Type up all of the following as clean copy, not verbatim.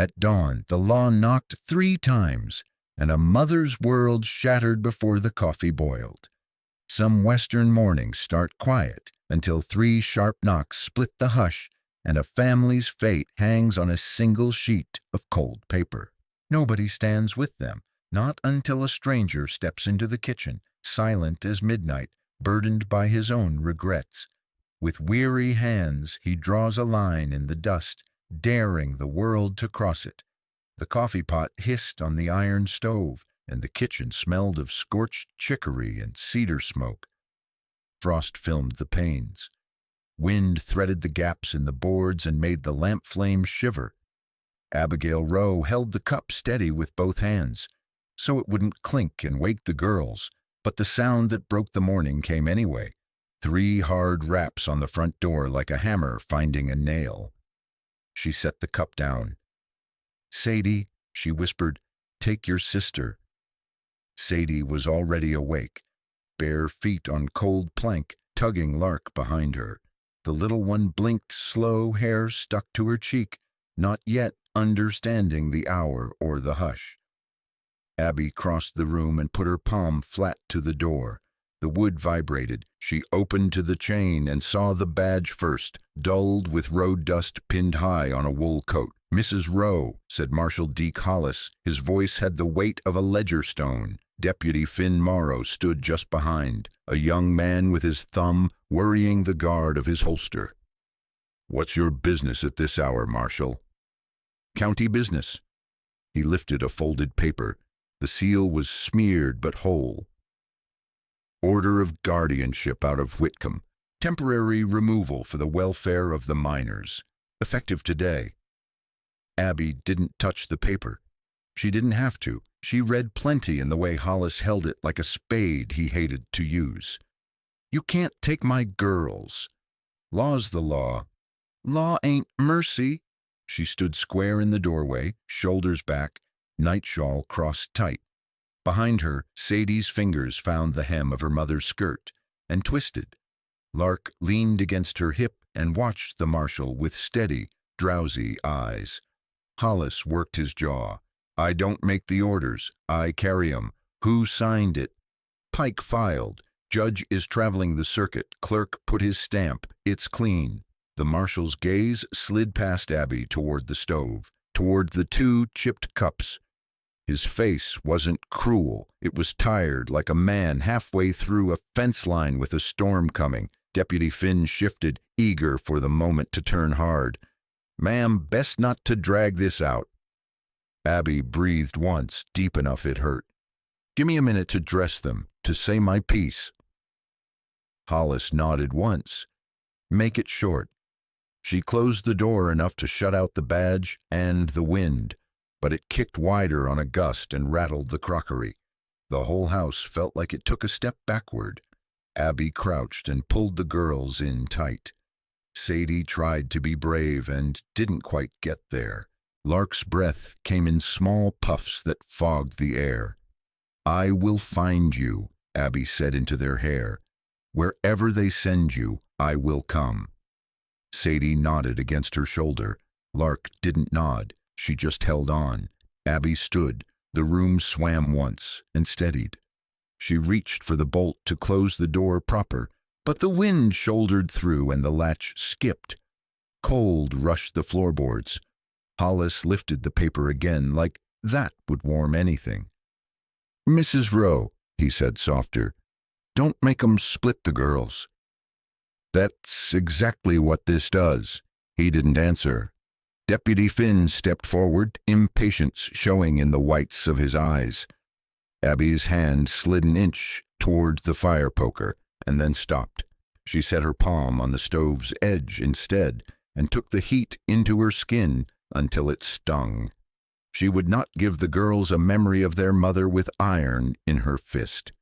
At dawn, the law knocked 3 times, and a mother's world shattered before the coffee boiled. Some western mornings start quiet until 3 sharp knocks split the hush, and a family's fate hangs on a single sheet of cold paper. Nobody stands with them, not until a stranger steps into the kitchen, silent as midnight, burdened by his own regrets. With weary hands, he draws a line in the dust, daring the world to cross it. The coffee pot hissed on the iron stove, and the kitchen smelled of scorched chicory and cedar smoke. Frost filmed the panes. Wind threaded the gaps in the boards and made the lamp flame shiver. Abigail Rowe held the cup steady with both hands, so it wouldn't clink and wake the girls, but the sound that broke the morning came anyway. 3 hard raps on the front door like a hammer finding a nail. She set the cup down. "Sadie," she whispered, "take your sister." Sadie was already awake, bare feet on cold plank, tugging Lark behind her. The little one blinked, slow, hair stuck to her cheek, not yet understanding the hour or the hush. Abby crossed the room and put her palm flat to the door. The wood vibrated. She opened to the chain and saw the badge first, dulled with road dust pinned high on a wool coat. "Mrs. Rowe," said Marshal Deke Hollis. His voice had the weight of a ledger stone. Deputy Finn Morrow stood just behind, a young man with his thumb worrying the guard of his holster. "What's your business at this hour, Marshal?" "County business." He lifted a folded paper. The seal was smeared but whole. "Order of guardianship out of Whitcomb. Temporary removal for the welfare of the miners. Effective today." Abby didn't touch the paper. She didn't have to. She read plenty in the way Hollis held it like a spade he hated to use. "You can't take my girls." "Law's the law." "Law ain't mercy." She stood square in the doorway, shoulders back, night shawl crossed tight. Behind her, Sadie's fingers found the hem of her mother's skirt and twisted. Lark leaned against her hip and watched the marshal with steady, drowsy eyes. Hollis worked his jaw. "I don't make the orders. I carry 'em. Who signed it?" "Pike filed. Judge is traveling the circuit. Clerk put his stamp. It's clean." The marshal's gaze slid past Abby toward the stove, toward the 2 chipped cups. His face wasn't cruel. It was tired, like a man halfway through a fence line with a storm coming. Deputy Finn shifted, eager for the moment to turn hard. "Ma'am, best not to drag this out." Abby breathed once, deep enough it hurt. "Give me a minute to dress them, to say my piece." Hollis nodded once. "Make it short." She closed the door enough to shut out the badge and the wind, but it kicked wider on a gust and rattled the crockery. The whole house felt like it took a step backward. Abby crouched and pulled the girls in tight. Sadie tried to be brave and didn't quite get there. Lark's breath came in small puffs that fogged the air. "I will find you," Abby said into their hair. "Wherever they send you, I will come." Sadie nodded against her shoulder. Lark didn't nod. She just held on. Abby stood. The room swam once and steadied. She reached for the bolt to close the door proper, but the wind shouldered through and the latch skipped. Cold rushed the floorboards. Hollis lifted the paper again, like that would warm anything. "Mrs. Rowe," he said softer, "don't make 'em split the girls." "That's exactly what this does." He didn't answer. Deputy Finn stepped forward, impatience showing in the whites of his eyes. Abby's hand slid an inch toward the fire poker and then stopped. She set her palm on the stove's edge instead and took the heat into her skin until it stung. She would not give the girls a memory of their mother with iron in her fist.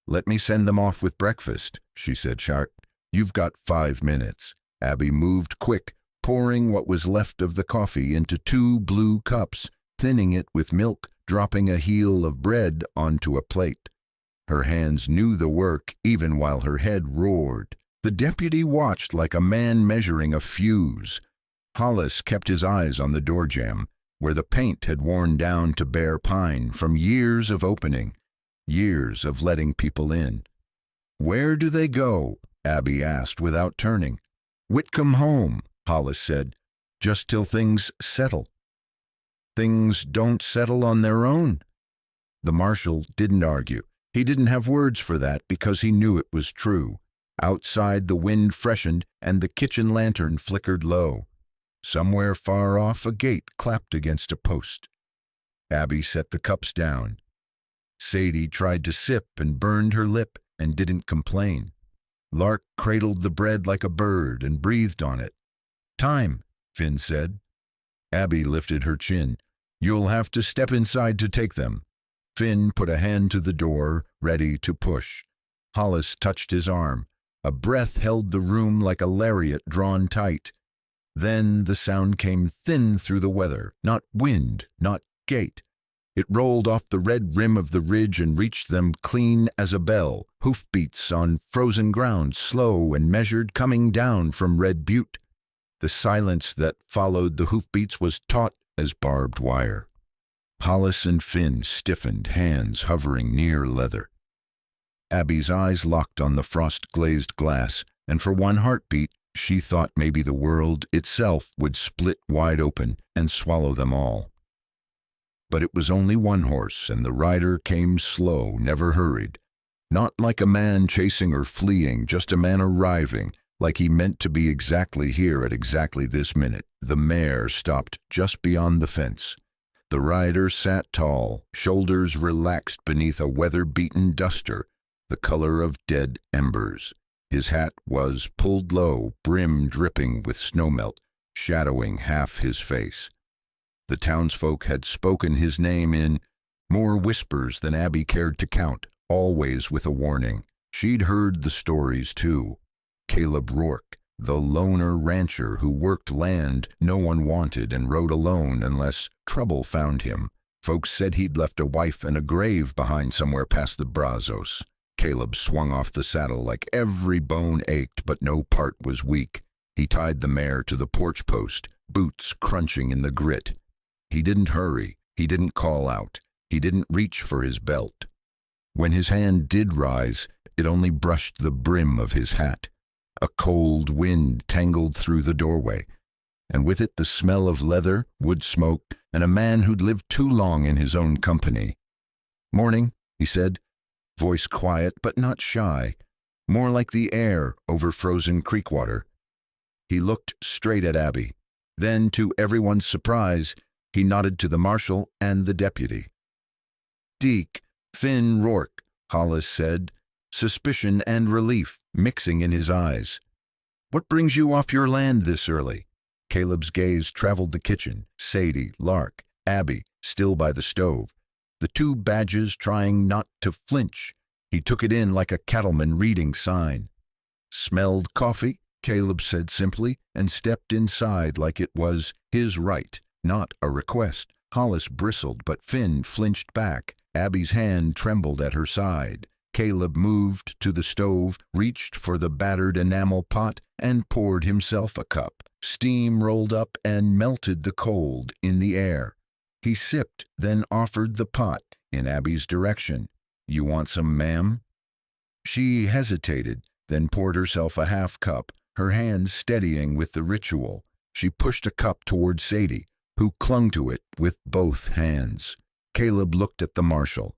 "Let me send them off with breakfast," she said sharp. "You've got 5 minutes." Abby moved quick, pouring what was left of the coffee into 2 blue cups, thinning it with milk, dropping a heel of bread onto a plate. Her hands knew the work even while her head roared. The deputy watched like a man measuring a fuse. Hollis kept his eyes on the door jamb. where the paint had worn down to bare pine from years of opening, years of letting people in. "Where do they go?" Abby asked without turning. "Whitcomb home," Hollis said, "just till things settle." "Things don't settle on their own." The marshal didn't argue. He didn't have words for that because he knew it was true. Outside, the wind freshened and the kitchen lantern flickered low. Somewhere far off, a gate clapped against a post. Abby set the cups down. Sadie tried to sip and burned her lip and didn't complain. Lark cradled the bread like a bird and breathed on it. "Time," Finn said. Abby lifted her chin. "You'll have to step inside to take them." Finn put a hand to the door, ready to push. Hollis touched his arm. A breath held the room like a lariat drawn tight. Then the sound came thin through the weather, not wind, not gate. It rolled off the red rim of the ridge and reached them clean as a bell, hoofbeats on frozen ground, slow and measured, coming down from Red Butte. The silence that followed the hoofbeats was taut as barbed wire. Hollis and Finn stiffened, hands hovering near leather. Abby's eyes locked on the frost-glazed glass, and for one heartbeat she thought maybe the world itself would split wide open and swallow them all. But it was only one horse, and the rider came slow, never hurried. Not like a man chasing or fleeing, just a man arriving, like he meant to be exactly here at exactly this minute. The mare stopped just beyond the fence. The rider sat tall, shoulders relaxed beneath a weather-beaten duster, the color of dead embers. His hat was pulled low, brim dripping with snowmelt, shadowing half his face. The townsfolk had spoken his name in more whispers than Abby cared to count, always with a warning. She'd heard the stories, too. Caleb Rourke, the loner rancher who worked land no one wanted and rode alone unless trouble found him. Folks said he'd left a wife and a grave behind somewhere past the Brazos. Caleb swung off the saddle like every bone ached, but no part was weak. He tied the mare to the porch post, boots crunching in the grit. He didn't hurry. He didn't call out. He didn't reach for his belt. When his hand did rise, it only brushed the brim of his hat. A cold wind tangled through the doorway, and with it the smell of leather, wood smoke, and a man who'd lived too long in his own company. "Morning," he said, voice quiet but not shy, more like the air over frozen creek water. He looked straight at Abby. Then, to everyone's surprise, he nodded to the marshal and the deputy. "Deke, Finn Rourke," Hollis said, suspicion and relief mixing in his eyes. "What brings you off your land this early?" Caleb's gaze traveled the kitchen, Sadie, Lark, Abby, still by the stove. The two badges trying not to flinch. He took it in like a cattleman reading sign. "Smelled coffee?" Caleb said simply, and stepped inside like it was his right, not a request. Hollis bristled, but Finn flinched back. Abby's hand trembled at her side. Caleb moved to the stove, reached for the battered enamel pot, and poured himself a cup. Steam rolled up and melted the cold in the air. He sipped, then offered the pot in Abby's direction. "You want some, ma'am?" She hesitated, then poured herself a half cup, her hands steadying with the ritual. She pushed a cup toward Sadie, who clung to it with both hands. Caleb looked at the marshal.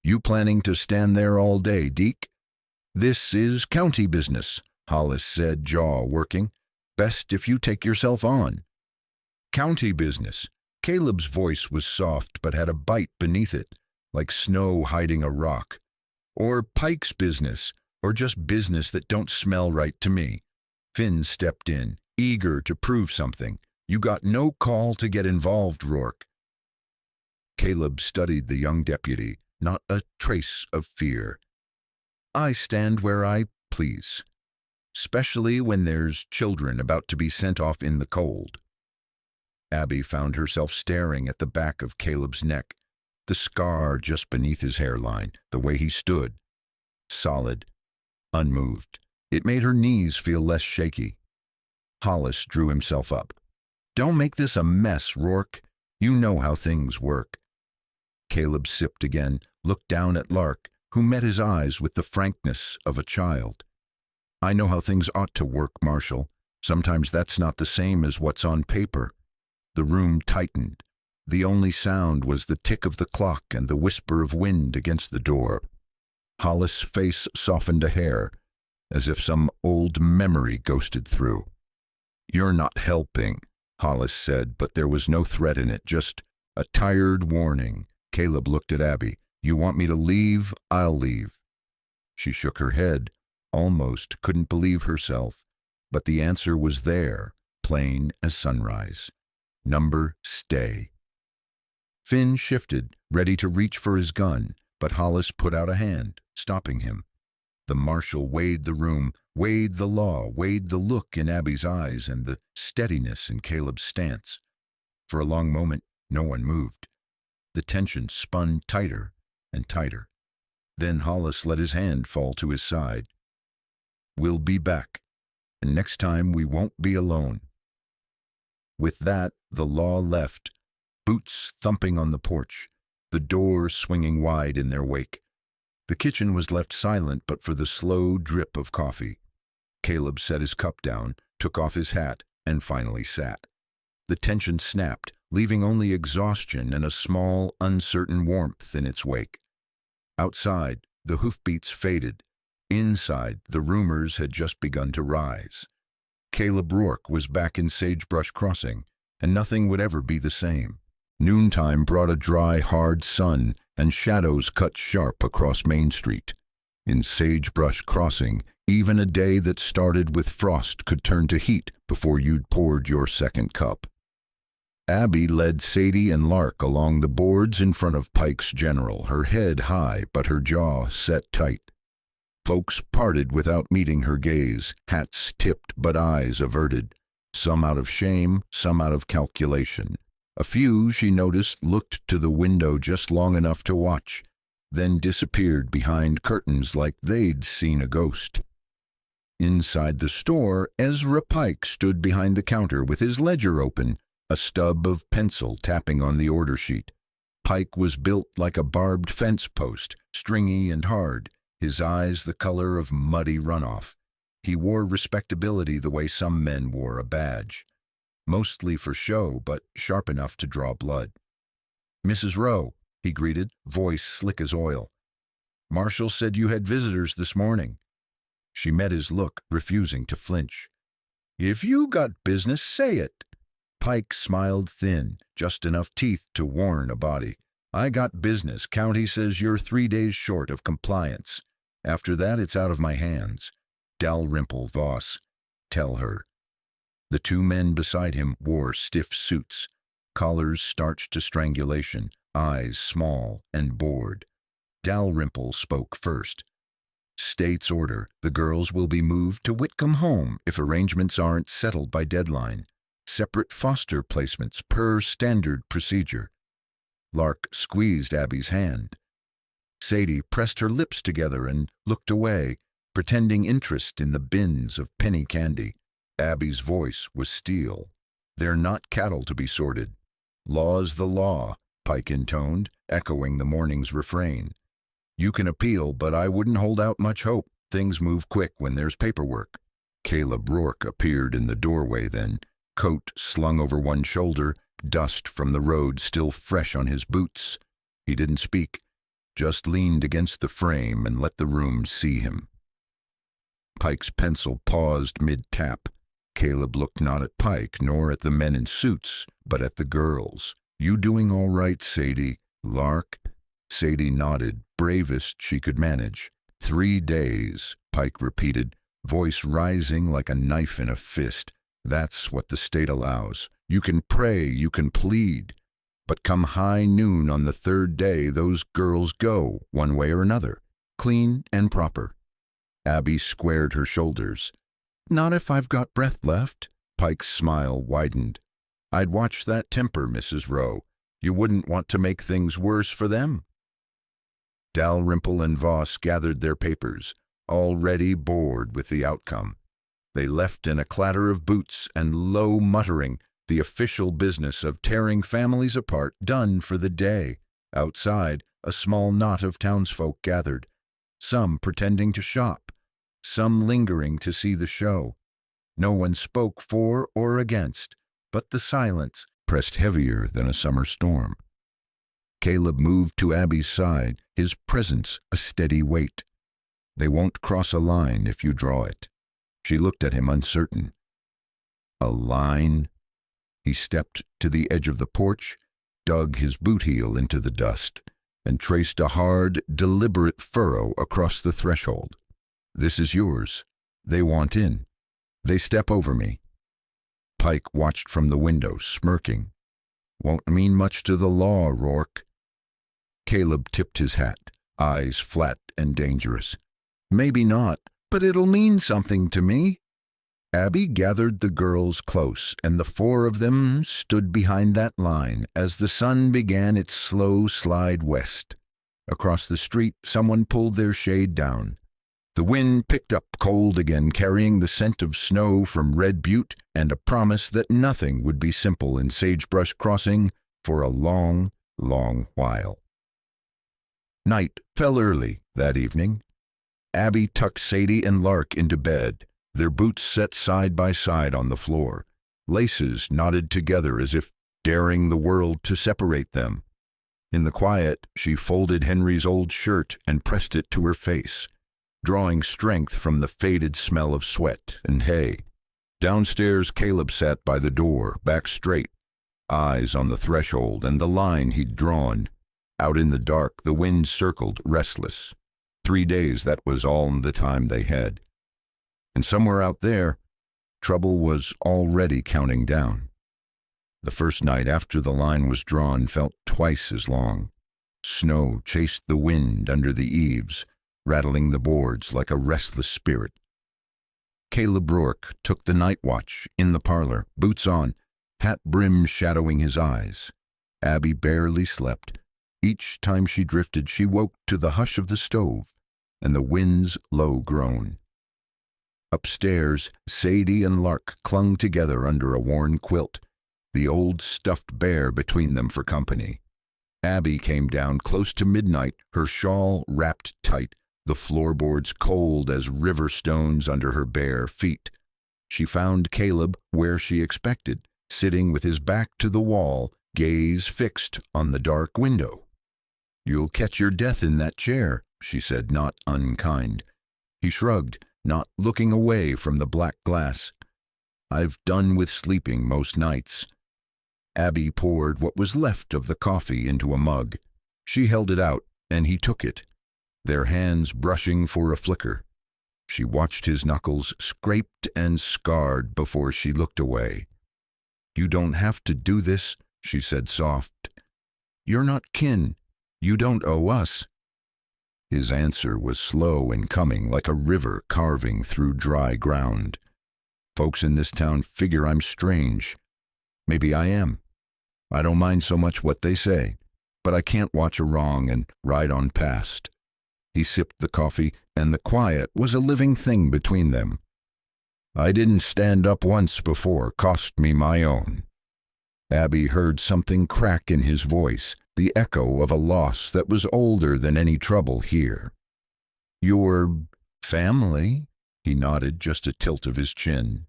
"You planning to stand there all day, Deke?" "This is county business," Hollis said, jaw working. "Best if you take yourself on." "County business." Caleb's voice was soft but had a bite beneath it, like snow hiding a rock. "Or Pike's business, or just business that don't smell right to me." Finn stepped in, eager to prove something. "You got no call to get involved, Rourke." Caleb studied the young deputy, not a trace of fear. "I stand where I please, especially when there's children about to be sent off in the cold." Abby found herself staring at the back of Caleb's neck, the scar just beneath his hairline, the way he stood, solid, unmoved. It made her knees feel less shaky. Hollis drew himself up. "Don't make this a mess, Rourke. You know how things work." Caleb sipped again, looked down at Lark, who met his eyes with the frankness of a child. "I know how things ought to work, Marshal. Sometimes that's not the same as what's on paper." The room tightened. The only sound was the tick of the clock and the whisper of wind against the door. Hollis' face softened a hair, as if some old memory ghosted through. "You're not helping," Hollis said, but there was no threat in it, just a tired warning. Caleb looked at Abby. "You want me to leave? I'll leave." She shook her head, almost couldn't believe herself, but the answer was there, plain as sunrise. Number stay. Finn shifted, ready to reach for his gun, but Hollis put out a hand, stopping him. The marshal weighed the room, weighed the law, weighed the look in Abby's eyes and the steadiness in Caleb's stance. For a long moment, no one moved. The tension spun tighter and tighter. Then Hollis let his hand fall to his side. "We'll be back, and next time we won't be alone." With that, the law left, boots thumping on the porch, the door swinging wide in their wake. The kitchen was left silent but for the slow drip of coffee. Caleb set his cup down, took off his hat, and finally sat. The tension snapped, leaving only exhaustion and a small, uncertain warmth in its wake. Outside, the hoofbeats faded. Inside, the rumors had just begun to rise. Caleb Rourke was back in Sagebrush Crossing, and nothing would ever be the same. Noontime brought a dry, hard sun, and shadows cut sharp across Main Street. In Sagebrush Crossing, even a day that started with frost could turn to heat before you'd poured your second cup. Abby led Sadie and Lark along the boards in front of Pike's General, her head high but her jaw set tight. Folks parted without meeting her gaze, hats tipped but eyes averted, some out of shame, some out of calculation. A few, she noticed, looked to the window just long enough to watch, then disappeared behind curtains like they'd seen a ghost. Inside the store, Ezra Pike stood behind the counter with his ledger open, a stub of pencil tapping on the order sheet. Pike was built like a barbed fence post, stringy and hard, his eyes the color of muddy runoff. He wore respectability the way some men wore a badge. Mostly for show, but sharp enough to draw blood. "Mrs. Rowe," he greeted, voice slick as oil. "Marshall said you had visitors this morning." She met his look, refusing to flinch. "If you got business, say it." Pike smiled thin, just enough teeth to warn a body. "I got business. County says you're 3 days short of compliance. After that, it's out of my hands. Dalrymple Voss. Tell her." The two men beside him wore stiff suits, collars starched to strangulation, eyes small and bored. Dalrymple spoke first. "State's order. The girls will be moved to Whitcomb Home if arrangements aren't settled by deadline. Separate foster placements per standard procedure." Lark squeezed Abby's hand. Sadie pressed her lips together and looked away, pretending interest in the bins of penny candy. Abby's voice was steel. "They're not cattle to be sorted. Law's the law," Pike intoned, echoing the morning's refrain. "You can appeal, but I wouldn't hold out much hope. Things move quick when there's paperwork." Caleb Rourke appeared in the doorway then, coat slung over one shoulder, dust from the road still fresh on his boots. He didn't speak, just leaned against the frame and let the room see him. Pike's pencil paused mid-tap. Caleb looked not at Pike nor at the men in suits, but at the girls. "You doing all right, Sadie? Lark?" Sadie nodded, bravest she could manage. 3 days, Pike repeated, voice rising like a knife in a fist. "That's what the state allows. You can pray, you can plead. But come high noon on the 3rd day, those girls go, one way or another, clean and proper." Abby squared her shoulders. "Not if I've got breath left." Pike's smile widened. "I'd watch that temper, Mrs. Rowe. You wouldn't want to make things worse for them." Dalrymple and Voss gathered their papers, already bored with the outcome. They left in a clatter of boots and low muttering, The official business of tearing families apart done for the day. Outside, a small knot of townsfolk gathered, some pretending to shop, some lingering to see the show. No one spoke for or against, but the silence pressed heavier than a summer storm. Caleb moved to Abby's side, his presence a steady weight. They won't cross a line if you draw it. She looked at him uncertain. A line? He stepped to the edge of the porch, dug his boot heel into the dust, and traced a hard, deliberate furrow across the threshold. This is yours. They want in. They step over me. Pike watched from the window, smirking. Won't mean much to the law, Rourke. Caleb tipped his hat, eyes flat and dangerous. Maybe not, but it'll mean something to me. Abby gathered the girls close, and the four of them stood behind that line as the sun began its slow slide west. Across the street, someone pulled their shade down. The wind picked up cold again, carrying the scent of snow from Red Butte and a promise that nothing would be simple in Sagebrush Crossing for a long, long while. Night fell early that evening. Abby tucked Sadie and Lark into bed, their boots set side by side on the floor, laces knotted together as if daring the world to separate them. In the quiet, she folded Henry's old shirt and pressed it to her face, drawing strength from the faded smell of sweat and hay. Downstairs, Caleb sat by the door, back straight, eyes on the threshold and the line he'd drawn. Out in the dark, the wind circled, restless. 3 days, that was all the time they had. And somewhere out there, trouble was already counting down. The first night after the line was drawn felt twice as long. Snow chased the wind under the eaves, rattling the boards like a restless spirit. Caleb Rourke took the night watch in the parlor, boots on, hat brim shadowing his eyes. Abby barely slept. Each time she drifted, she woke to the hush of the stove and the wind's low groan. Upstairs, Sadie and Lark clung together under a worn quilt, the old stuffed bear between them for company. Abby came down close to midnight, her shawl wrapped tight, the floorboards cold as river stones under her bare feet. She found Caleb where she expected, sitting with his back to the wall, gaze fixed on the dark window. "You'll catch your death in that chair," she said, not unkind. He shrugged, not looking away from the black glass. "I've done with sleeping most nights." Abby poured what was left of the coffee into a mug. She held it out, and he took it, their hands brushing for a flicker. She watched his knuckles, scraped and scarred, before she looked away. "You don't have to do this," she said soft. "You're not kin. You don't owe us." His answer was slow in coming, like a river carving through dry ground. "Folks in this town figure I'm strange. Maybe I am. I don't mind so much what they say, but I can't watch a wrong and ride on past." He sipped the coffee, and the quiet was a living thing between them. "I didn't stand up once before, cost me my own." Abby heard something crack in his voice, the echo of a loss that was older than any trouble here. "Your family?" He nodded, just a tilt of his chin.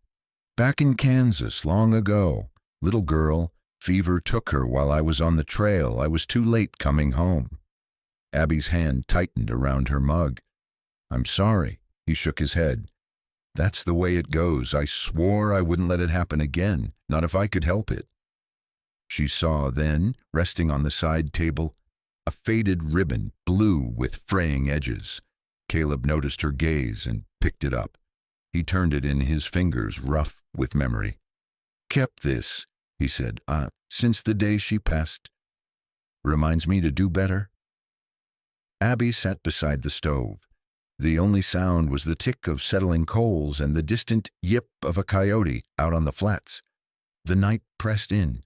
"Back in Kansas, long ago. Little girl, fever took her while I was on the trail. I was too late coming home." Abby's hand tightened around her mug. "I'm sorry." He shook his head. "That's the way it goes. I swore I wouldn't let it happen again, not if I could help it." She saw then, resting on the side table, a faded ribbon, blue with fraying edges. Caleb noticed her gaze and picked it up. He turned it in his fingers, rough with memory. "Kept this," he said, "since the day she passed. Reminds me to do better." Abby sat beside the stove. The only sound was the tick of settling coals and the distant yip of a coyote out on the flats. The night pressed in,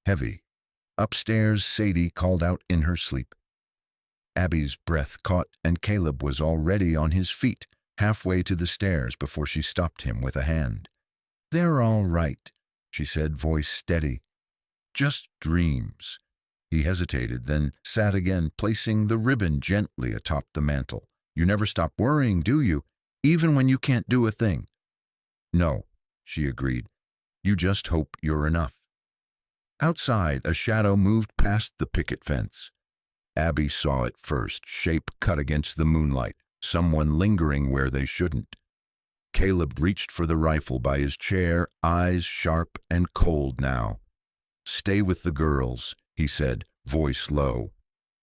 heavy. Upstairs, Sadie called out in her sleep. Abby's breath caught, and Caleb was already on his feet, halfway to the stairs before she stopped him with a hand. "They're all right. she said, voice steady. Just dreams. He hesitated, then sat again, placing the ribbon gently atop the mantel. You never stop worrying, do you? Even when you can't do a thing. No, she agreed. You just hope you're enough. Outside, a shadow moved past the picket fence. Abby saw it first, shape cut against the moonlight, someone lingering where they shouldn't. Caleb reached for the rifle by his chair, eyes sharp and cold now. Stay with the girls, he said, voice low.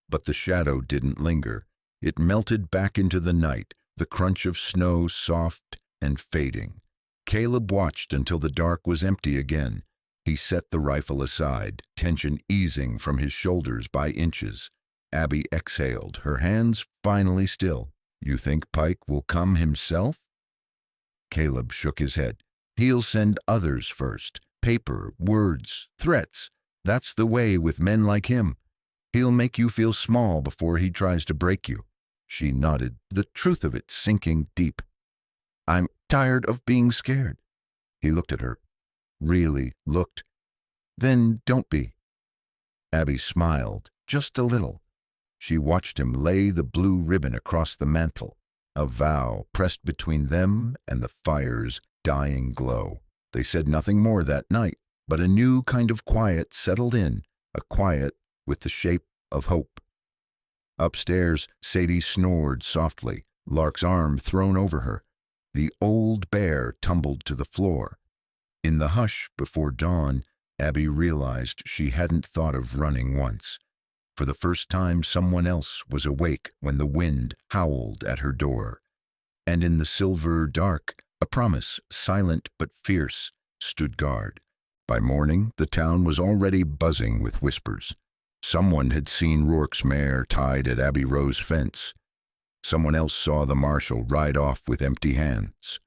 But the shadow didn't linger. It melted back into the night, the crunch of snow soft and fading. Caleb watched until the dark was empty again. He set the rifle aside, tension easing from his shoulders by inches. Abby exhaled, her hands finally still. You think Pike will come himself? Caleb shook his head. He'll send others first. Paper, words, threats. That's the way with men like him. He'll make you feel small before he tries to break you. She nodded, the truth of it sinking deep. I'm tired of being scared. He looked at her. Really looked. Then don't be. Abby smiled, just a little. She watched him lay the blue ribbon across the mantel, a vow pressed between them and the fire's dying glow. They said nothing more that night, but a new kind of quiet settled in, a quiet with the shape of hope. Upstairs, Sadie snored softly, Lark's arm thrown over her. The old bear tumbled to the floor. In the hush before dawn, Abby realized she hadn't thought of running once. For the first time, someone else was awake when the wind howled at her door. And in the silver dark, a promise, silent but fierce, stood guard. By morning, the town was already buzzing with whispers. Someone had seen Rourke's mare tied at Abbey Row's fence. Someone else saw the marshal ride off with empty hands.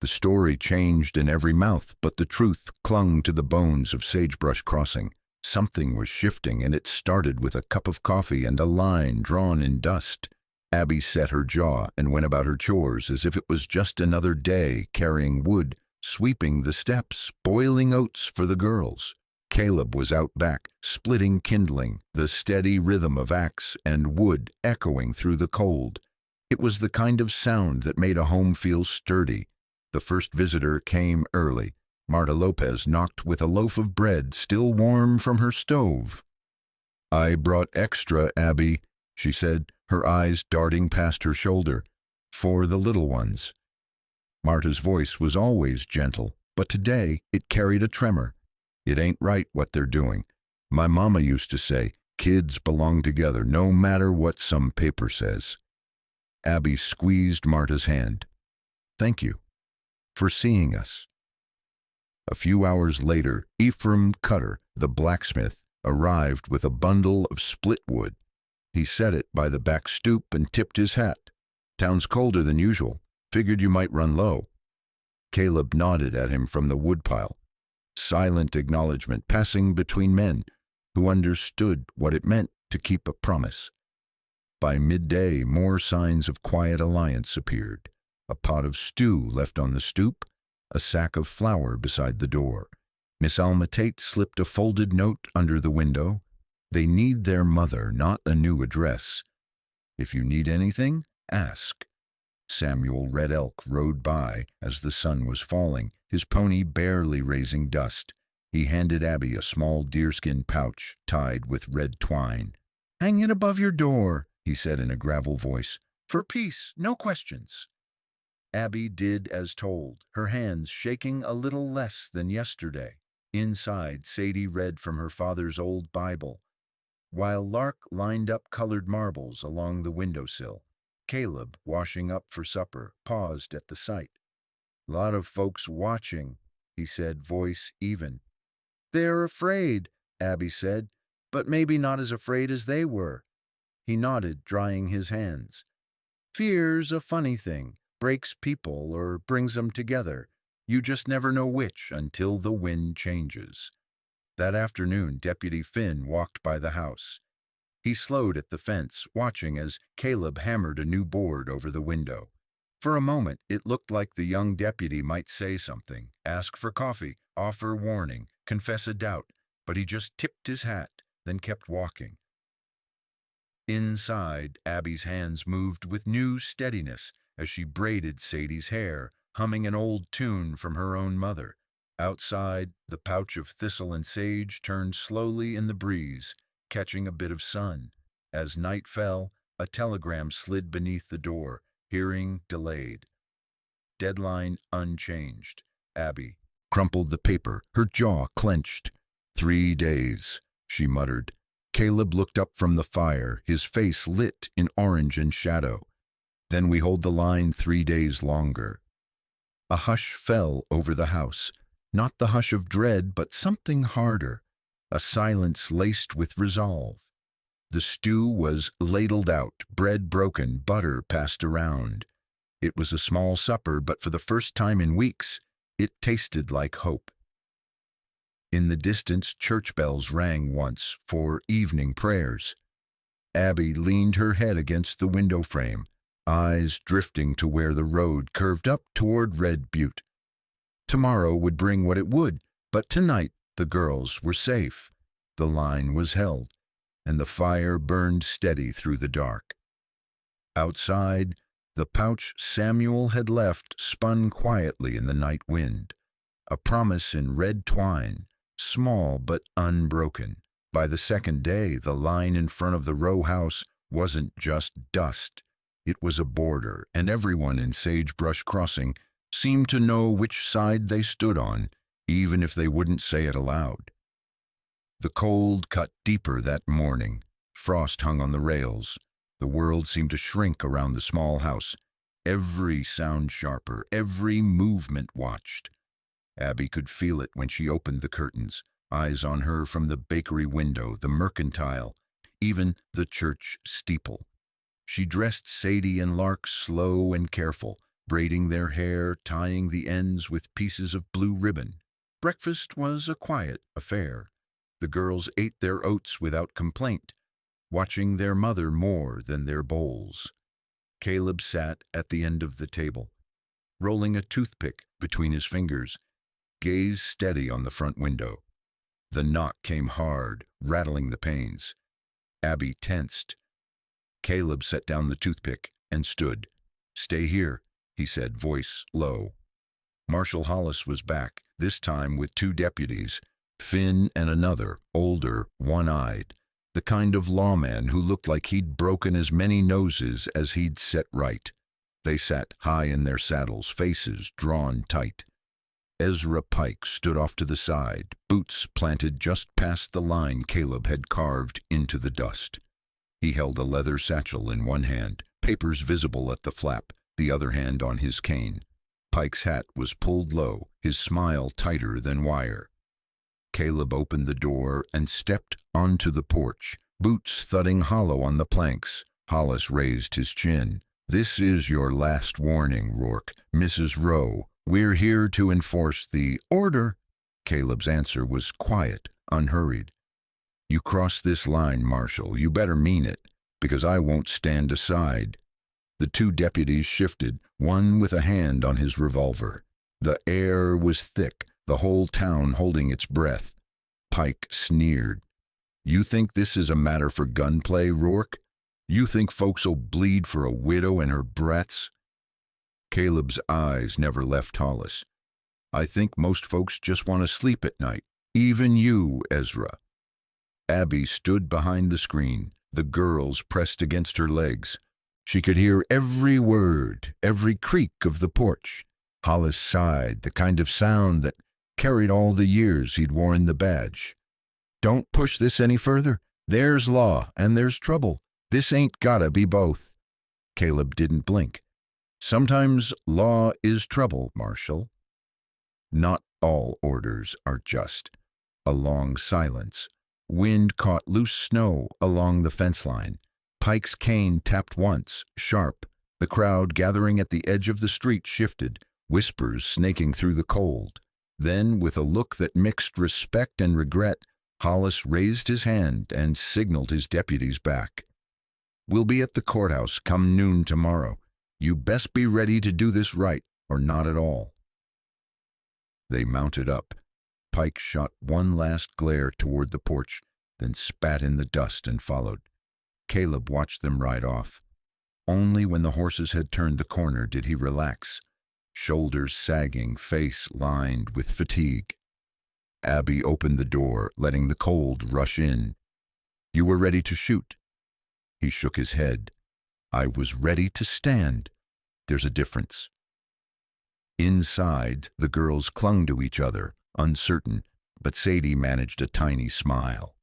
The story changed in every mouth, but the truth clung to the bones of Sagebrush Crossing. Something was shifting, and it started with a cup of coffee and a line drawn in dust. Abby set her jaw and went about her chores as if it was just another day, carrying wood, sweeping the steps, boiling oats for the girls. Caleb was out back, splitting kindling, the steady rhythm of axe and wood echoing through the cold. It was the kind of sound that made a home feel sturdy. The first visitor came early. Marta Lopez knocked with a loaf of bread still warm from her stove. I brought extra, Abby, she said, her eyes darting past her shoulder. For the little ones. Marta's voice was always gentle, but today it carried a tremor. It ain't right what they're doing. My mama used to say, kids belong together no matter what some paper says. Abby squeezed Marta's hand. Thank you for seeing us. A few hours later, Ephraim Cutter, the blacksmith, arrived with a bundle of split wood. He set it by the back stoop and tipped his hat. Town's colder than usual. Figured you might run low. Caleb nodded at him from the woodpile. Silent acknowledgement passing between men who understood what it meant to keep a promise. By midday, more signs of quiet alliance appeared. A pot of stew left on the stoop, a sack of flour beside the door. Miss Alma Tate slipped a folded note under the window. They need their mother, not a new address. If you need anything, ask. Samuel Red Elk rode by as the sun was falling, his pony barely raising dust. He handed Abby a small deerskin pouch tied with red twine. Hang it above your door, he said in a gravel voice. For peace, no questions. Abby did as told, her hands shaking a little less than yesterday. Inside, Sadie read from her father's old Bible, while Lark lined up colored marbles along the windowsill. Caleb, washing up for supper, paused at the sight. Lot of folks watching, he said, voice even. They're afraid, Abby said, but maybe not as afraid as they were. He nodded, drying his hands. Fear's a funny thing, breaks people or brings them together. You just never know which until the wind changes. That afternoon, Deputy Finn walked by the house. He slowed at the fence, watching as Caleb hammered a new board over the window. For a moment, it looked like the young deputy might say something, ask for coffee, offer warning, confess a doubt, but he just tipped his hat, then kept walking. Inside, Abby's hands moved with new steadiness as she braided Sadie's hair, humming an old tune from her own mother. Outside, the pouch of thistle and sage turned slowly in the breeze, catching a bit of sun. As night fell, a telegram slid beneath the door, hearing delayed. Deadline unchanged. Abby crumpled the paper, her jaw clenched. 3 days, she muttered. Caleb looked up from the fire, his face lit in orange and shadow. Then we hold the line 3 days longer. A hush fell over the house, not the hush of dread, but something harder, a silence laced with resolve. The stew was ladled out, bread broken, butter passed around. It was a small supper, but for the first time in weeks, it tasted like hope. In the distance, church bells rang once for evening prayers. Abby leaned her head against the window frame, eyes drifting to where the road curved up toward Red Butte. Tomorrow would bring what it would, but tonight the girls were safe. The line was held, and the fire burned steady through the dark. Outside, the pouch Samuel had left spun quietly in the night wind, a promise in red twine, small but unbroken. By the second day, the line in front of the row house wasn't just dust. It was a border, and everyone in Sagebrush Crossing seemed to know which side they stood on, even if they wouldn't say it aloud. The cold cut deeper that morning. Frost hung on the rails. The world seemed to shrink around the small house. Every sound sharper, every movement watched. Abby could feel it when she opened the curtains, eyes on her from the bakery window, the mercantile, even the church steeple. She dressed Sadie and Lark slow and careful, braiding their hair, tying the ends with pieces of blue ribbon. Breakfast was a quiet affair. The girls ate their oats without complaint, watching their mother more than their bowls. Caleb sat at the end of the table, rolling a toothpick between his fingers, gaze steady on the front window. The knock came hard, rattling the panes. Abby tensed. Caleb set down the toothpick and stood. "Stay here," he said, voice low. Marshal Hollis was back, this time with 2 deputies, Finn and another, older, one-eyed, the kind of lawman who looked like he'd broken as many noses as he'd set right. They sat high in their saddles, faces drawn tight. Ezra Pike stood off to the side, boots planted just past the line Caleb had carved into the dust. He held a leather satchel in one hand, papers visible at the flap, the other hand on his cane. Pike's hat was pulled low, his smile tighter than wire. Caleb opened the door and stepped onto the porch, boots thudding hollow on the planks. Hollis raised his chin. "This is your last warning, Rourke. Mrs. Rowe, we're here to enforce the order." Caleb's answer was quiet, unhurried. "You cross this line, Marshal. You better mean it, because I won't stand aside." The 2 deputies shifted, one with a hand on his revolver. The air was thick, the whole town holding its breath. Pike sneered. "You think this is a matter for gunplay, Rourke? You think folks'll bleed for a widow and her brats?" Caleb's eyes never left Hollis. "I think most folks just want to sleep at night. Even you, Ezra." Abby stood behind the screen, the girls pressed against her legs. She could hear every word, every creak of the porch. Hollis sighed, the kind of sound that carried all the years he'd worn the badge. "Don't push this any further. There's law and there's trouble. This ain't gotta be both." Caleb didn't blink. "Sometimes law is trouble, Marshal." "Not all orders are just." A long silence. Wind caught loose snow along the fence line. Pike's cane tapped once, sharp. The crowd gathering at the edge of the street shifted, whispers snaking through the cold. Then, with a look that mixed respect and regret, Hollis raised his hand and signaled his deputies back. "We'll be at the courthouse come noon tomorrow. You best be ready to do this right, or not at all." They mounted up. Pike shot one last glare toward the porch, then spat in the dust and followed. Caleb watched them ride off. Only when the horses had turned the corner did he relax, shoulders sagging, face lined with fatigue. Abby opened the door, letting the cold rush in. "You were ready to shoot." He shook his head. "I was ready to stand. There's a difference." Inside, the girls clung to each other, uncertain, but Sadie managed a tiny smile.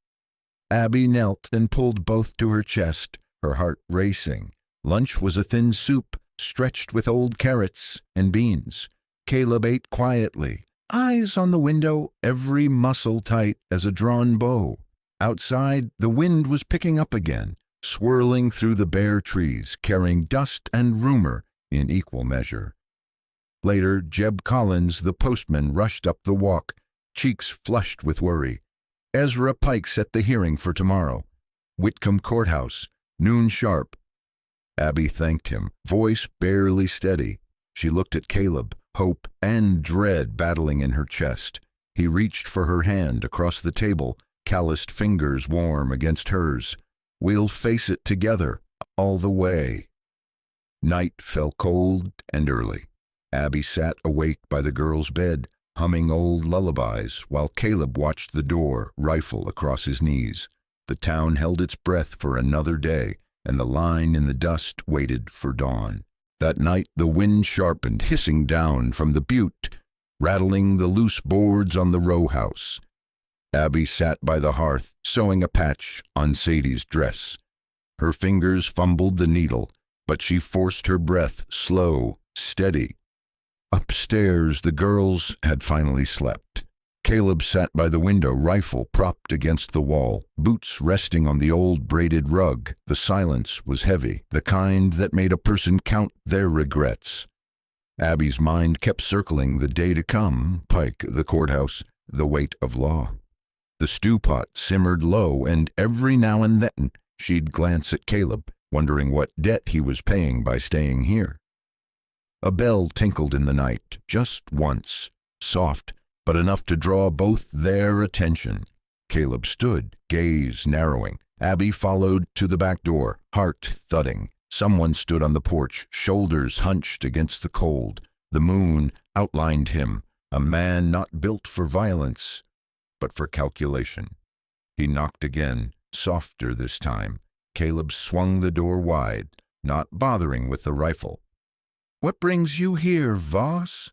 Abby knelt and pulled both to her chest, her heart racing. Lunch was a thin soup, stretched with old carrots and beans. Caleb ate quietly, eyes on the window, every muscle tight as a drawn bow. Outside, the wind was picking up again, swirling through the bare trees, carrying dust and rumor in equal measure. Later, Jeb Collins, the postman, rushed up the walk, cheeks flushed with worry. Ezra Pike set the hearing for tomorrow. Whitcomb Courthouse, noon sharp. Abby thanked him, voice barely steady. She looked at Caleb, hope and dread battling in her chest. He reached for her hand across the table, calloused fingers warm against hers. "We'll face it together, all the way." Night fell cold and early. Abby sat awake by the girl's bed, humming old lullabies, while Caleb watched the door, rifle across his knees. The town held its breath for another day, and the line in the dust waited for dawn. That night the wind sharpened, hissing down from the butte, rattling the loose boards on the row house. Abby sat by the hearth, sewing a patch on Sadie's dress. Her fingers fumbled the needle, but she forced her breath, slow, steady. Upstairs, the girls had finally slept. Caleb sat by the window, rifle propped against the wall, boots resting on the old braided rug. The silence was heavy, the kind that made a person count their regrets. Abby's mind kept circling the day to come, Pike, the courthouse, the weight of law. The stew pot simmered low, and every now and then she'd glance at Caleb, wondering what debt he was paying by staying here. A bell tinkled in the night, just once, soft, but enough to draw both their attention. Caleb stood, gaze narrowing. Abby followed to the back door, heart thudding. Someone stood on the porch, shoulders hunched against the cold. The moon outlined him, a man not built for violence, but for calculation. He knocked again, softer this time. Caleb swung the door wide, not bothering with the rifle. "What brings you here, Voss?"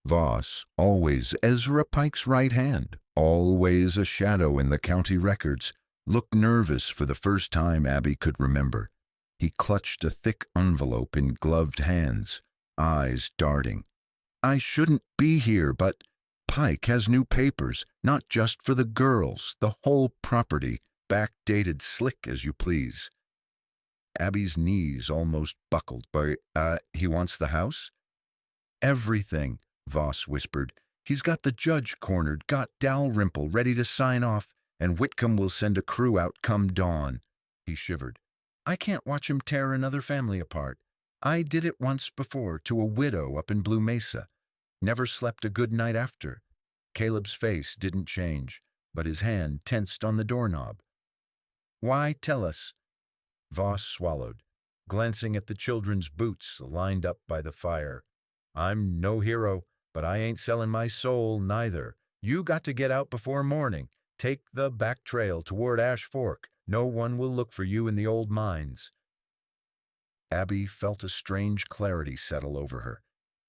Voss, always Ezra Pike's right hand, always a shadow in the county records, looked nervous for the first time Abby could remember. He clutched a thick envelope in gloved hands, eyes darting. "I shouldn't be here, but Pike has new papers, not just for the girls, the whole property, backdated slick as you please." Abby's knees almost buckled. "But, he wants the house?" "Everything," Voss whispered. "He's got the judge cornered, got Dalrymple ready to sign off, and Whitcomb will send a crew out come dawn." He shivered. "I can't watch him tear another family apart. I did it once before to a widow up in Blue Mesa. Never slept a good night after." Caleb's face didn't change, but his hand tensed on the doorknob. "Why, tell us?" Voss swallowed, glancing at the children's boots lined up by the fire. "I'm no hero, but I ain't selling my soul neither. You got to get out before morning. Take the back trail toward Ash Fork. No one will look for you in the old mines." Abby felt a strange clarity settle over her.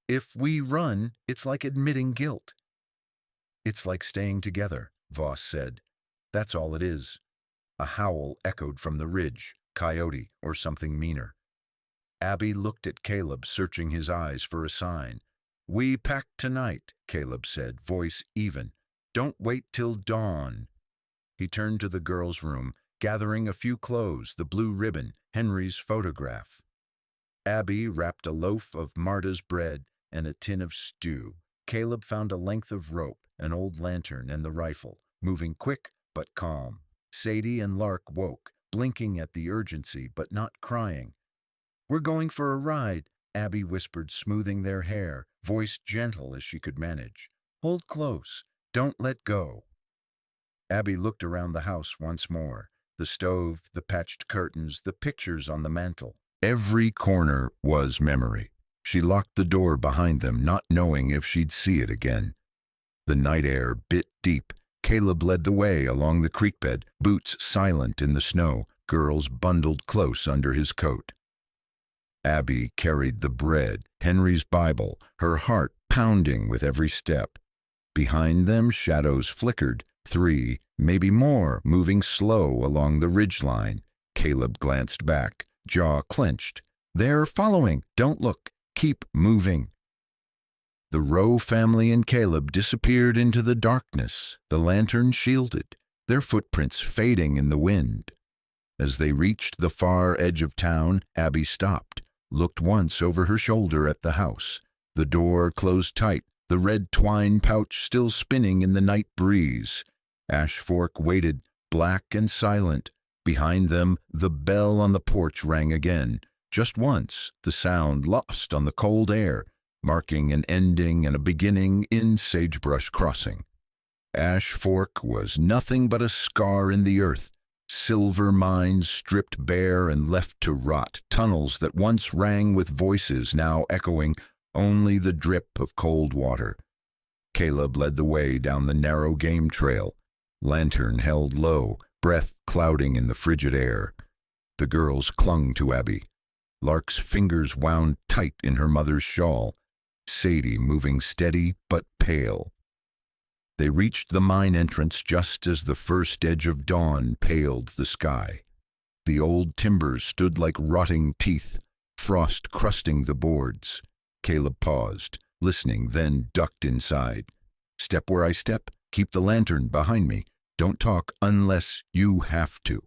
"If we run, it's like admitting guilt." "It's like staying together," Voss said. "That's all it is." A howl echoed from the ridge, coyote or something meaner. Abby looked at Caleb, searching his eyes for a sign. "We pack tonight," Caleb said, voice even. "Don't wait till dawn." He turned to the girls' room, gathering a few clothes, the blue ribbon, Henry's photograph. Abby wrapped a loaf of Marta's bread and a tin of stew. Caleb found a length of rope, an old lantern, and the rifle, moving quick but calm. Sadie and Lark woke, blinking at the urgency but not crying. "We're going for a ride. Abby whispered, smoothing their hair, voice gentle as she could manage. Hold close. Don't let go. Abby looked around the house once more. The stove, the patched curtains, the pictures on the mantel. Every corner was memory. She locked the door behind them, not knowing if she'd see it again. The night air bit deep. Caleb led the way along the creek bed, boots silent in the snow, girls bundled close under his coat. Abby carried the bread, Henry's Bible, her heart pounding with every step. Behind them, shadows flickered, 3, maybe more, moving slow along the ridgeline. Caleb glanced back, jaw clenched. They're following. Don't look. Keep moving. The Rowe family and Caleb disappeared into the darkness, the lantern shielded, their footprints fading in the wind. As they reached the far edge of town, Abby stopped, looked once over her shoulder at the house. The door closed tight, the red twine pouch still spinning in the night breeze. Ash Fork waited, black and silent. Behind them, the bell on the porch rang again. Just once, the sound lost on the cold air, marking an ending and a beginning in Sagebrush Crossing. Ash Fork was nothing but a scar in the earth. Silver mines stripped bare and left to rot, tunnels that once rang with voices now echoing only the drip of cold water. Caleb led the way down the narrow game trail, lantern held low, breath clouding in the frigid air. The girls clung to Abby. Lark's fingers wound tight in her mother's shawl, Sadie moving steady but pale. They reached the mine entrance just as the first edge of dawn paled the sky. The old timbers stood like rotting teeth, frost crusting the boards. Caleb paused, listening, then ducked inside. Step where I step, keep the lantern behind me. Don't talk unless you have to.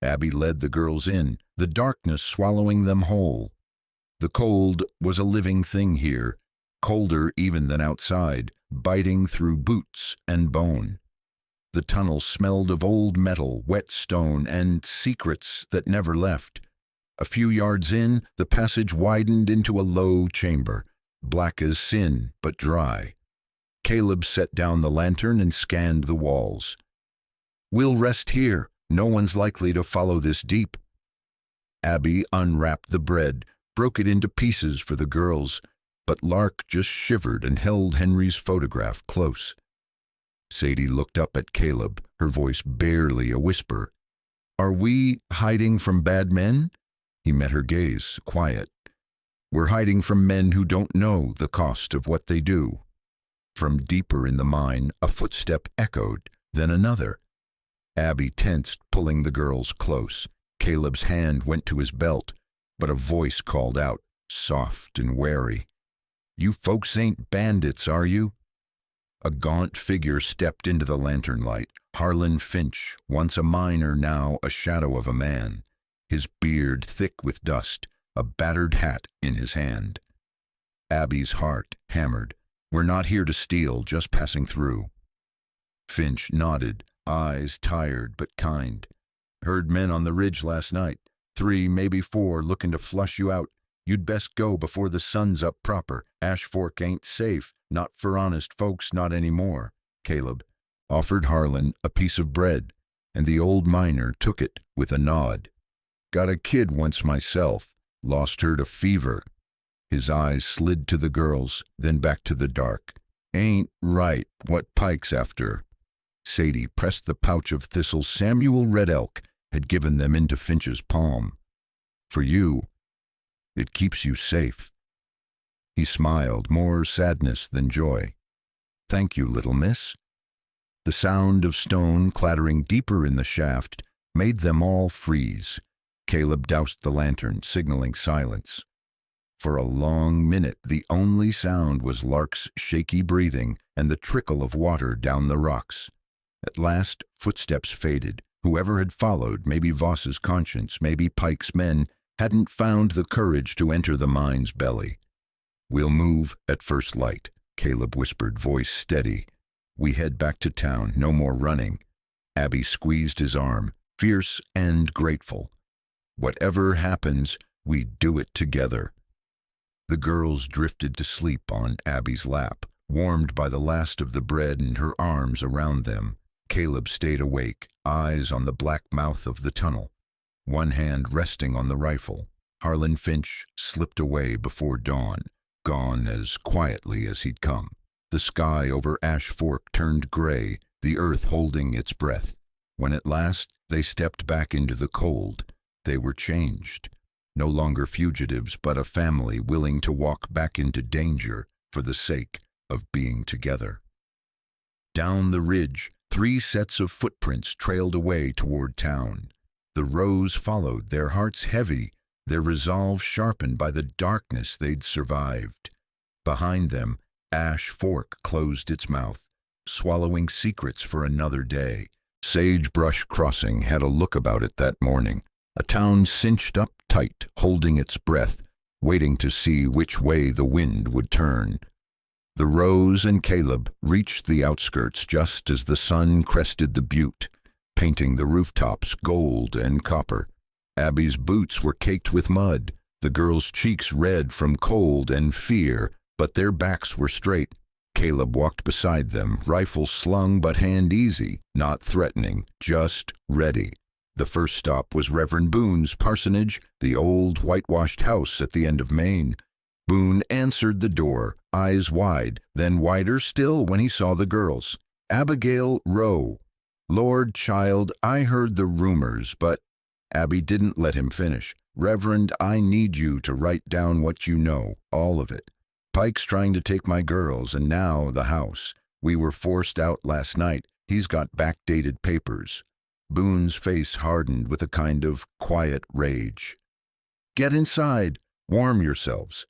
Abby led the girls in, the darkness swallowing them whole. The cold was a living thing here, colder even than outside, biting through boots and bone. The tunnel smelled of old metal, wet stone, and secrets that never left. A few yards in, the passage widened into a low chamber, black as sin but dry. Caleb set down the lantern and scanned the walls. We'll rest here. No one's likely to follow this deep. Abby unwrapped the bread, broke it into pieces for the girls, but Lark just shivered and held Henry's photograph close. Sadie looked up at Caleb, her voice barely a whisper. Are we hiding from bad men? He met her gaze, quiet. We're hiding from men who don't know the cost of what they do. From deeper in the mine, a footstep echoed, then another. Abby tensed, pulling the girls close. Caleb's hand went to his belt, but a voice called out, soft and wary. You folks ain't bandits, are you? A gaunt figure stepped into the lantern light. Harlan Finch, once a miner, now a shadow of a man. His beard thick with dust, a battered hat in his hand. Abby's heart hammered. We're not here to steal, just passing through. Finch nodded, eyes tired but kind. Heard men on the ridge last night. 3, maybe 4, looking to flush you out. You'd best go before the sun's up proper. Ash Fork ain't safe, not for honest folks, not anymore. Caleb offered Harlan a piece of bread, and the old miner took it with a nod. Got a kid once myself, lost her to fever. His eyes slid to the girls, then back to the dark. Ain't right, what Pike's after? Sadie pressed the pouch of thistles Samuel Red Elk had given them into Finch's palm. For you, it keeps you safe. He smiled, more sadness than joy. Thank you, little miss. The sound of stone clattering deeper in the shaft made them all freeze. Caleb doused the lantern, signaling silence. For a long minute, the only sound was Lark's shaky breathing and the trickle of water down the rocks. At last, footsteps faded. Whoever had followed, maybe Voss's conscience, maybe Pike's men, hadn't found the courage to enter the mine's belly. We'll move at first light, Caleb whispered, voice steady. We head back to town, no more running. Abby squeezed his arm, fierce and grateful. Whatever happens, we do it together. The girls drifted to sleep on Abby's lap, warmed by the last of the bread and her arms around them. Caleb stayed awake, eyes on the black mouth of the tunnel, one hand resting on the rifle. Harlan Finch slipped away before dawn, gone as quietly as he'd come. The sky over Ash Fork turned gray, the earth holding its breath. When at last they stepped back into the cold, they were changed. No longer fugitives, but a family willing to walk back into danger for the sake of being together. Down the ridge, 3 sets of footprints trailed away toward town. The rows followed, their hearts heavy, their resolve sharpened by the darkness they'd survived. Behind them, Ash Fork closed its mouth, swallowing secrets for another day. Sagebrush Crossing had a look about it that morning, a town cinched up tight, holding its breath, waiting to see which way the wind would turn. The Rose and Caleb reached the outskirts just as the sun crested the butte, painting the rooftops gold and copper. Abby's boots were caked with mud, the girls' cheeks red from cold and fear, but their backs were straight. Caleb walked beside them, rifle slung but hand easy, not threatening, just ready. The first stop was Reverend Boone's parsonage, the old whitewashed house at the end of Main. Boone answered the door, eyes wide, then wider still when he saw the girls. Abigail Rowe. Lord, child, I heard the rumors, but... Abby didn't let him finish. Reverend, I need you to write down what you know, all of it. Pike's trying to take my girls, and now the house. We were forced out last night. He's got backdated papers. Boone's face hardened with a kind of quiet rage. Get inside. Warm yourselves.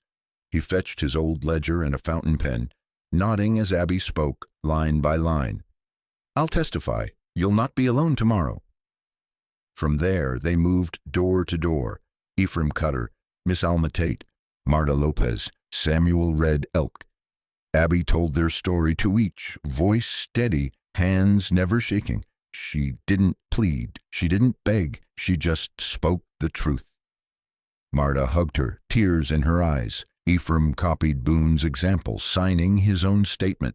He fetched his old ledger and a fountain pen, nodding as Abby spoke, line by line. I'll testify. You'll not be alone tomorrow. From there, they moved door to door. Ephraim Cutter, Miss Alma Tate, Marta Lopez, Samuel Red Elk. Abby told their story to each, voice steady, hands never shaking. She didn't plead, she didn't beg, she just spoke the truth. Marta hugged her, tears in her eyes. Ephraim copied Boone's example, signing his own statement.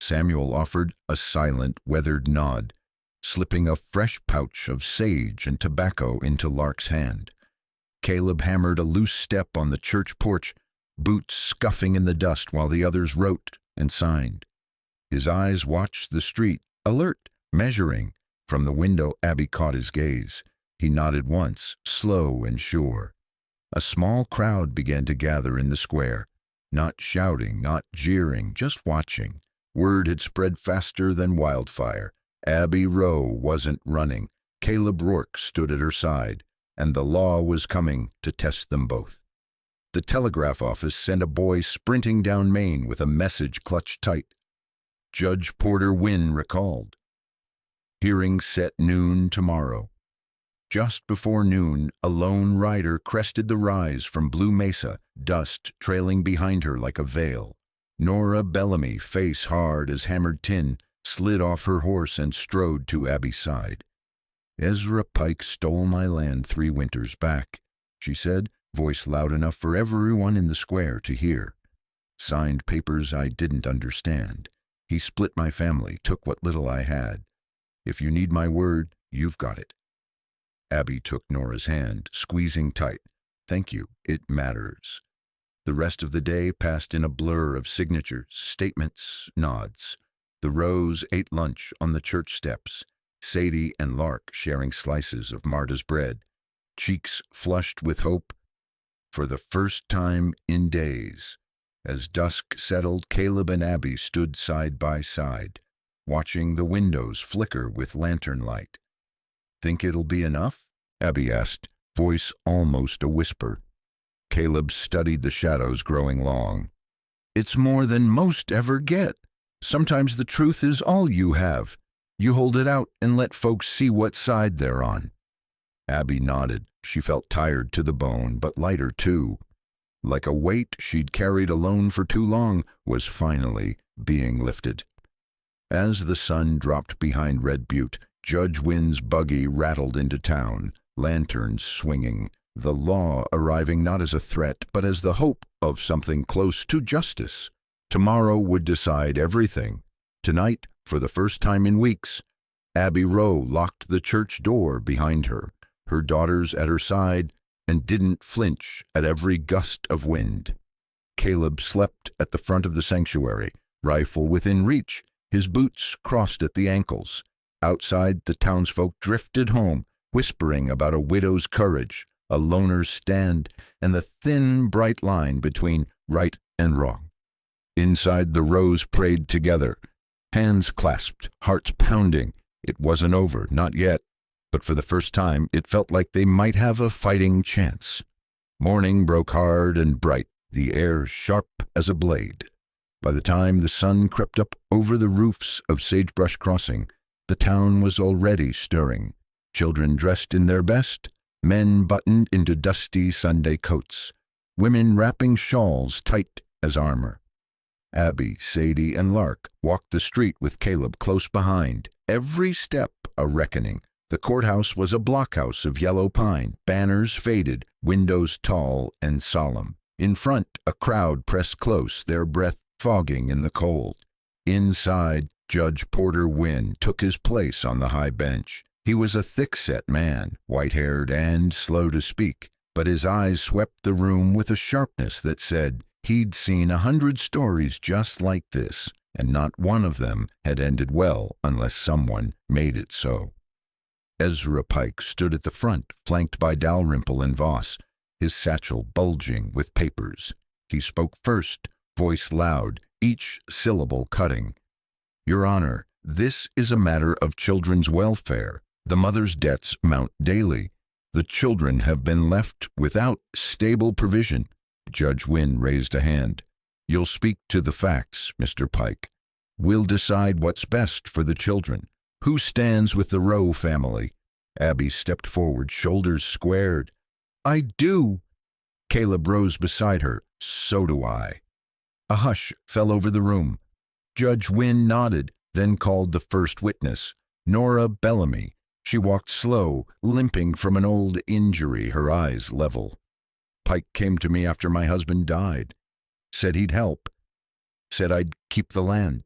Samuel offered a silent, weathered nod, slipping a fresh pouch of sage and tobacco into Lark's hand. Caleb hammered a loose step on the church porch, boots scuffing in the dust while the others wrote and signed. His eyes watched the street, alert, measuring. From the window, Abby caught his gaze. He nodded once, slow and sure. A small crowd began to gather in the square, not shouting, not jeering, just watching. Word had spread faster than wildfire. Abby Rowe wasn't running. Caleb Rourke stood at her side, and the law was coming to test them both. The telegraph office sent a boy sprinting down Main with a message clutched tight. Judge Porter Wynn recalled. Hearing set noon tomorrow. Just before noon, a lone rider crested the rise from Blue Mesa, dust trailing behind her like a veil. Nora Bellamy, face hard as hammered tin, slid off her horse and strode to Abby's side. Ezra Pike stole my land 3 winters back, she said, voice loud enough for everyone in the square to hear. Signed papers I didn't understand. He split my family, took what little I had. If you need my word, you've got it. Abby took Nora's hand, squeezing tight. Thank you, it matters. The rest of the day passed in a blur of signatures, statements, nods. The Rose ate lunch on the church steps, Sadie and Lark sharing slices of Marta's bread, cheeks flushed with hope. For the first time in days, as dusk settled, Caleb and Abby stood side by side, watching the windows flicker with lantern light. Think it'll be enough? Abby asked, voice almost a whisper. Caleb studied the shadows growing long. It's more than most ever get. Sometimes the truth is all you have. You hold it out and let folks see what side they're on. Abby nodded. She felt tired to the bone, but lighter too. Like a weight she'd carried alone for too long was finally being lifted. As the sun dropped behind Red Butte, Judge Wynn's buggy rattled into town, lanterns swinging, the law arriving not as a threat, but as the hope of something close to justice. Tomorrow would decide everything. Tonight, for the first time in weeks, Abby Rowe locked the church door behind her, her daughters at her side, and didn't flinch at every gust of wind. Caleb slept at the front of the sanctuary, rifle within reach, his boots crossed at the ankles. Outside, the townsfolk drifted home, whispering about a widow's courage, a loner's stand, and the thin, bright line between right and wrong. Inside, the Rows prayed together, hands clasped, hearts pounding. It wasn't over, not yet, but for the first time it felt like they might have a fighting chance. Morning broke hard and bright, the air sharp as a blade. By the time the sun crept up over the roofs of Sagebrush Crossing, the town was already stirring. Children dressed in their best, men buttoned into dusty Sunday coats, women wrapping shawls tight as armor. Abby, Sadie, and Lark walked the street with Caleb close behind, every step a reckoning. The courthouse was a blockhouse of yellow pine, banners faded, windows tall and solemn. In front, a crowd pressed close, their breath fogging in the cold. Inside, Judge Porter Wynn took his place on the high bench. He was a thick-set man, white-haired and slow to speak, but his eyes swept the room with a sharpness that said he'd seen 100 stories just like this, and not one of them had ended well unless someone made it so. Ezra Pike stood at the front, flanked by Dalrymple and Voss, his satchel bulging with papers. He spoke first, voice loud, each syllable cutting. "Your Honor, this is a matter of children's welfare. The mother's debts mount daily. The children have been left without stable provision." Judge Wynn raised a hand. "You'll speak to the facts, Mr. Pike. We'll decide what's best for the children. Who stands with the Rowe family?" Abby stepped forward, shoulders squared. "I do." Caleb rose beside her. "So do I." A hush fell over the room. Judge Wynn nodded, then called the first witness, Nora Bellamy. She walked slow, limping from an old injury, her eyes level. "Pike came to me after my husband died. Said he'd help. Said I'd keep the land.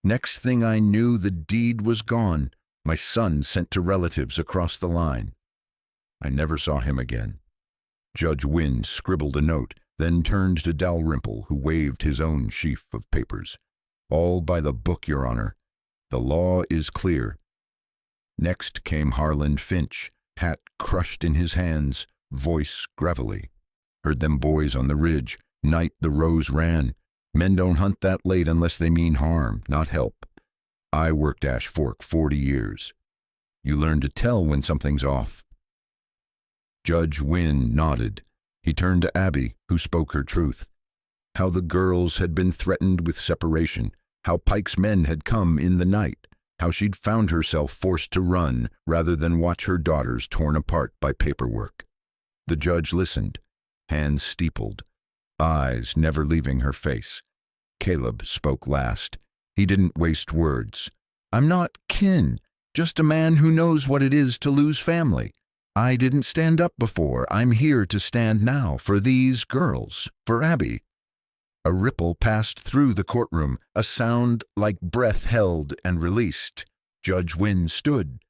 Next thing I knew, the deed was gone. My son sent to relatives across the line. I never saw him again." Judge Wynn scribbled a note, then turned to Dalrymple, who waved his own sheaf of papers. "All by the book, Your Honor. The law is clear." Next came Harlan Finch, hat crushed in his hands, voice gravelly. "Heard them boys on the ridge. Night the Rows ran. Men don't hunt that late unless they mean harm, not help. I worked Ash Fork 40 years. You learn to tell when something's off." Judge Wynn nodded. He turned to Abby, who spoke her truth. How the girls had been threatened with separation, how Pike's men had come in the night, how she'd found herself forced to run rather than watch her daughters torn apart by paperwork. The judge listened, hands steepled, eyes never leaving her face. Caleb spoke last. He didn't waste words. "I'm not kin, just a man who knows what it is to lose family. I didn't stand up before. I'm here to stand now for these girls, for Abby." A ripple passed through the courtroom, a sound like breath held and released. Judge Wynn stood.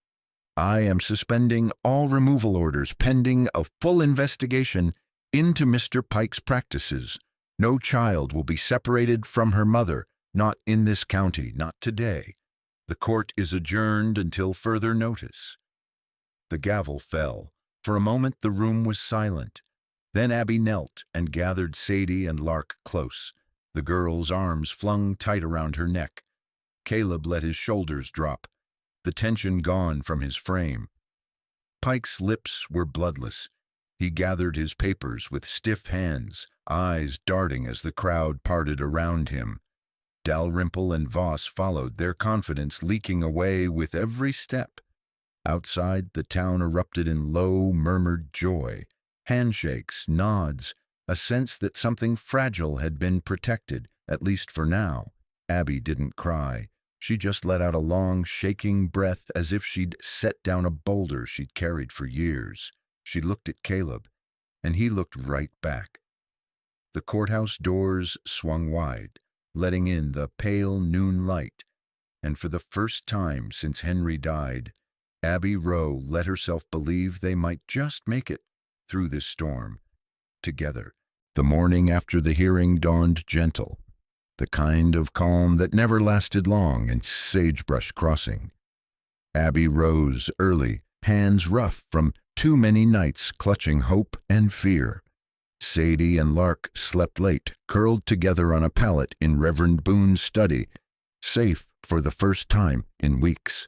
"I am suspending all removal orders pending a full investigation into Mr. Pike's practices. No child will be separated from her mother, not in this county, not today. The court is adjourned until further notice." The gavel fell. For a moment the room was silent. Then Abby knelt and gathered Sadie and Lark close, the girl's arms flung tight around her neck. Caleb let his shoulders drop, the tension gone from his frame. Pike's lips were bloodless. He gathered his papers with stiff hands, eyes darting as the crowd parted around him. Dalrymple and Voss followed, their confidence leaking away with every step. Outside, the town erupted in low, murmured joy. Handshakes, nods, a sense that something fragile had been protected, at least for now. Abby didn't cry. She just let out a long, shaking breath as if she'd set down a boulder she'd carried for years. She looked at Caleb, and he looked right back. The courthouse doors swung wide, letting in the pale noon light, and for the first time since Henry died, Abby Rowe let herself believe they might just make it through this storm together. The morning after the hearing dawned gentle, the kind of calm that never lasted long in Sagebrush Crossing. Abby rose early, hands rough from too many nights clutching hope and fear. Sadie and Lark slept late, curled together on a pallet in Reverend Boone's study, safe for the first time in weeks.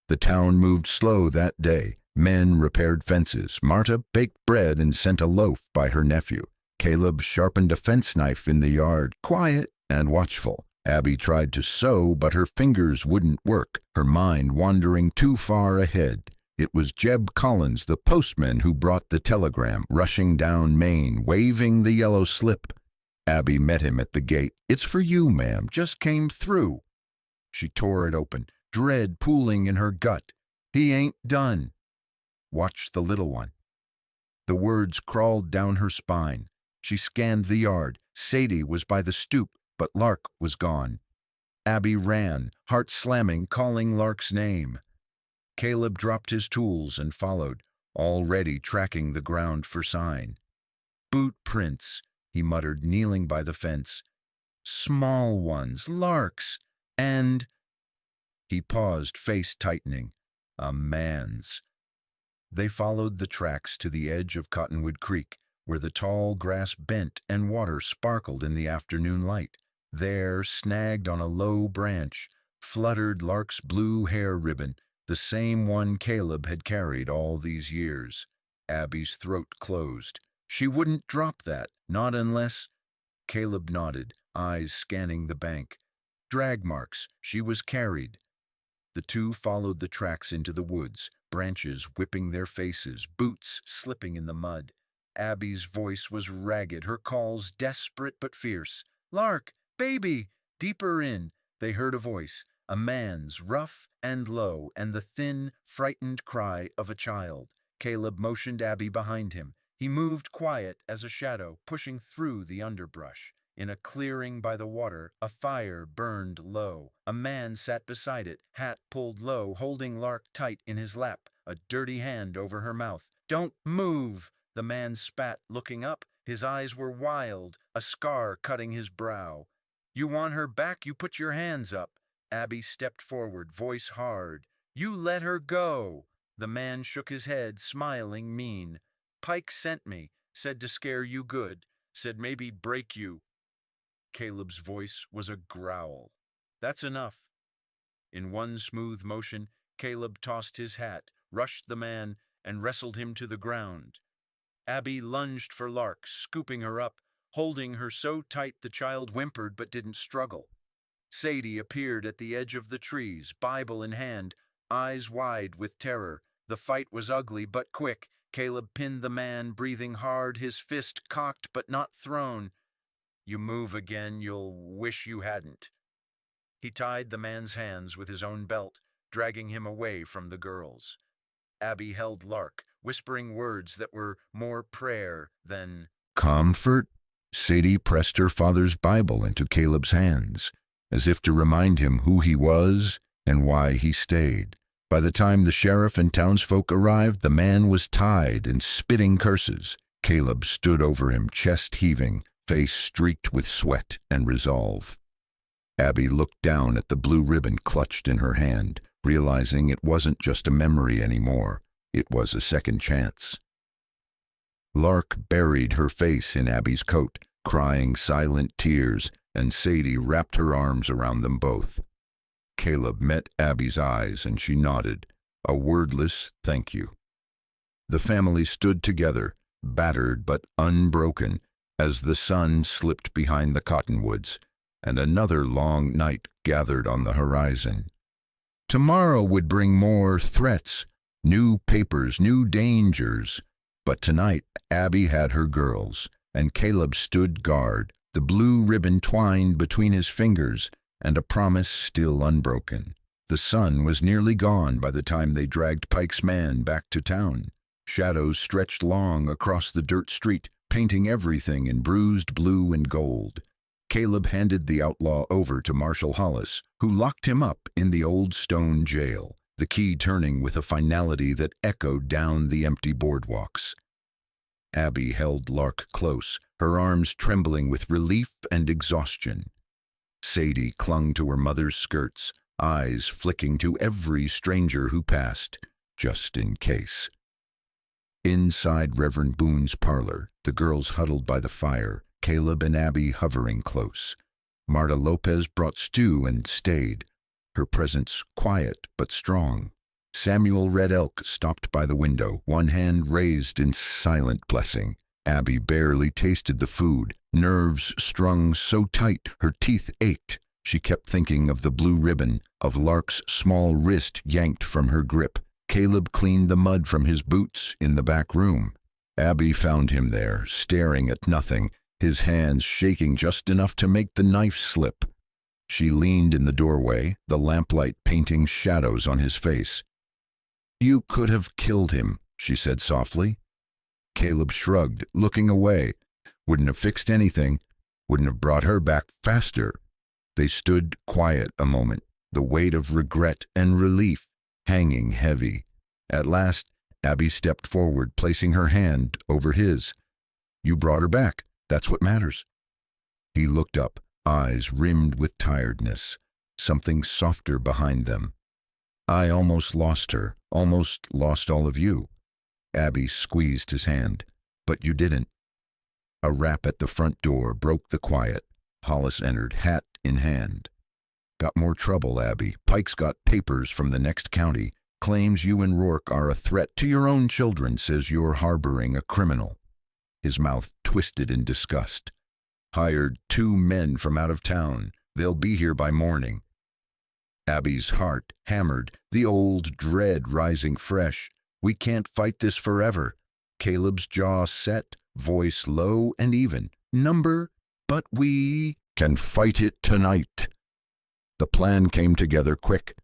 The town moved slow that day. Men repaired fences. Marta baked bread and sent a loaf by her nephew. Caleb sharpened a fence knife in the yard, quiet and watchful. Abby tried to sew, but her fingers wouldn't work, her mind wandering too far ahead. It was Jeb Collins, the postman, who brought the telegram, rushing down Main, waving the yellow slip. Abby met him at the gate. "It's for you, ma'am. Just came through." She tore it open, dread pooling in her gut. "He ain't done. Watch the little one." The words crawled down her spine. She scanned the yard. Sadie was by the stoop, but Lark was gone. Abby ran, heart slamming, calling Lark's name. Caleb dropped his tools and followed, already tracking the ground for sign. "Boot prints," he muttered, kneeling by the fence. "Small ones, Lark's, and—" He paused, face tightening. "A man's." They followed the tracks to the edge of Cottonwood Creek, where the tall grass bent and water sparkled in the afternoon light. There, snagged on a low branch, fluttered Lark's blue hair ribbon, the same one Caleb had carried all these years. Abby's throat closed. She wouldn't drop that, not unless— Caleb nodded, eyes scanning the bank. Drag marks. She was carried. The two followed the tracks into the woods, branches whipping their faces, boots slipping in the mud. Abby's voice was ragged, her calls desperate but fierce. "Lark! Baby!" Deeper in, they heard a voice, a man's, rough and low, and the thin, frightened cry of a child. Caleb motioned Abby behind him. He moved quiet as a shadow, pushing through the underbrush. In a clearing by the water, a fire burned low. A man sat beside it, hat pulled low, holding Lark tight in his lap, a dirty hand over her mouth. "Don't move!" The man spat, looking up. His eyes were wild, a scar cutting his brow. "You want her back? You put your hands up." Abby stepped forward, voice hard. "You let her go!" The man shook his head, smiling mean. "Pike sent me, said to scare you good, said maybe break you." Caleb's voice was a growl. "That's enough." In one smooth motion, Caleb tossed his hat, rushed the man, and wrestled him to the ground. Abby lunged for Lark, scooping her up, holding her so tight the child whimpered but didn't struggle. Sadie appeared at the edge of the trees, Bible in hand, eyes wide with terror. The fight was ugly but quick. Caleb pinned the man, breathing hard, his fist cocked but not thrown. "You move again, you'll wish you hadn't." He tied the man's hands with his own belt, dragging him away from the girls. Abby held Lark, whispering words that were more prayer than comfort. Sadie pressed her father's Bible into Caleb's hands, as if to remind him who he was and why he stayed. By the time the sheriff and townsfolk arrived, the man was tied and spitting curses. Caleb stood over him, chest heaving, face streaked with sweat and resolve. Abby looked down at the blue ribbon clutched in her hand, realizing it wasn't just a memory anymore. It was a second chance. Lark buried her face in Abby's coat, crying silent tears, and Sadie wrapped her arms around them both. Caleb met Abby's eyes, and she nodded, a wordless thank you. The family stood together, battered but unbroken, as the sun slipped behind the cottonwoods, and another long night gathered on the horizon. Tomorrow would bring more threats, new papers, new dangers. But tonight, Abby had her girls, and Caleb stood guard, the blue ribbon twined between his fingers, and a promise still unbroken. The sun was nearly gone by the time they dragged Pike's man back to town. Shadows stretched long across the dirt street, painting everything in bruised blue and gold. Caleb handed the outlaw over to Marshal Hollis, who locked him up in the old stone jail, the key turning with a finality that echoed down the empty boardwalks. Abby held Lark close, her arms trembling with relief and exhaustion. Sadie clung to her mother's skirts, eyes flicking to every stranger who passed, just in case. Inside Reverend Boone's parlor, the girls huddled by the fire, Caleb and Abby hovering close. Marta Lopez brought stew and stayed, her presence quiet but strong. Samuel Red Elk stopped by the window, one hand raised in silent blessing. Abby barely tasted the food, nerves strung so tight her teeth ached. She kept thinking of the blue ribbon, of Lark's small wrist yanked from her grip. Caleb cleaned the mud from his boots in the back room. Abby found him there, staring at nothing, his hands shaking just enough to make the knife slip. She leaned in the doorway, the lamplight painting shadows on his face. "You could have killed him," she said softly. Caleb shrugged, looking away. Wouldn't have fixed anything, wouldn't have brought her back faster. They stood quiet a moment, the weight of regret and relief hanging heavy. At last, Abby stepped forward, placing her hand over his. "You brought her back. That's what matters." He looked up, eyes rimmed with tiredness, something softer behind them. "I almost lost her, almost lost all of you." Abby squeezed his hand. "But you didn't." A rap at the front door broke the quiet. Hollis entered, hat in hand. "Got more trouble, Abby. Pike's got papers from the next county. Claims you and Rourke are a threat to your own children, says you're harboring a criminal." His mouth twisted in disgust. "Hired 2 men from out of town. They'll be here by morning." Abby's heart hammered, the old dread rising fresh. "We can't fight this forever." Caleb's jaw set, voice low and even. "Number, but we can fight it tonight." The plan came together quick.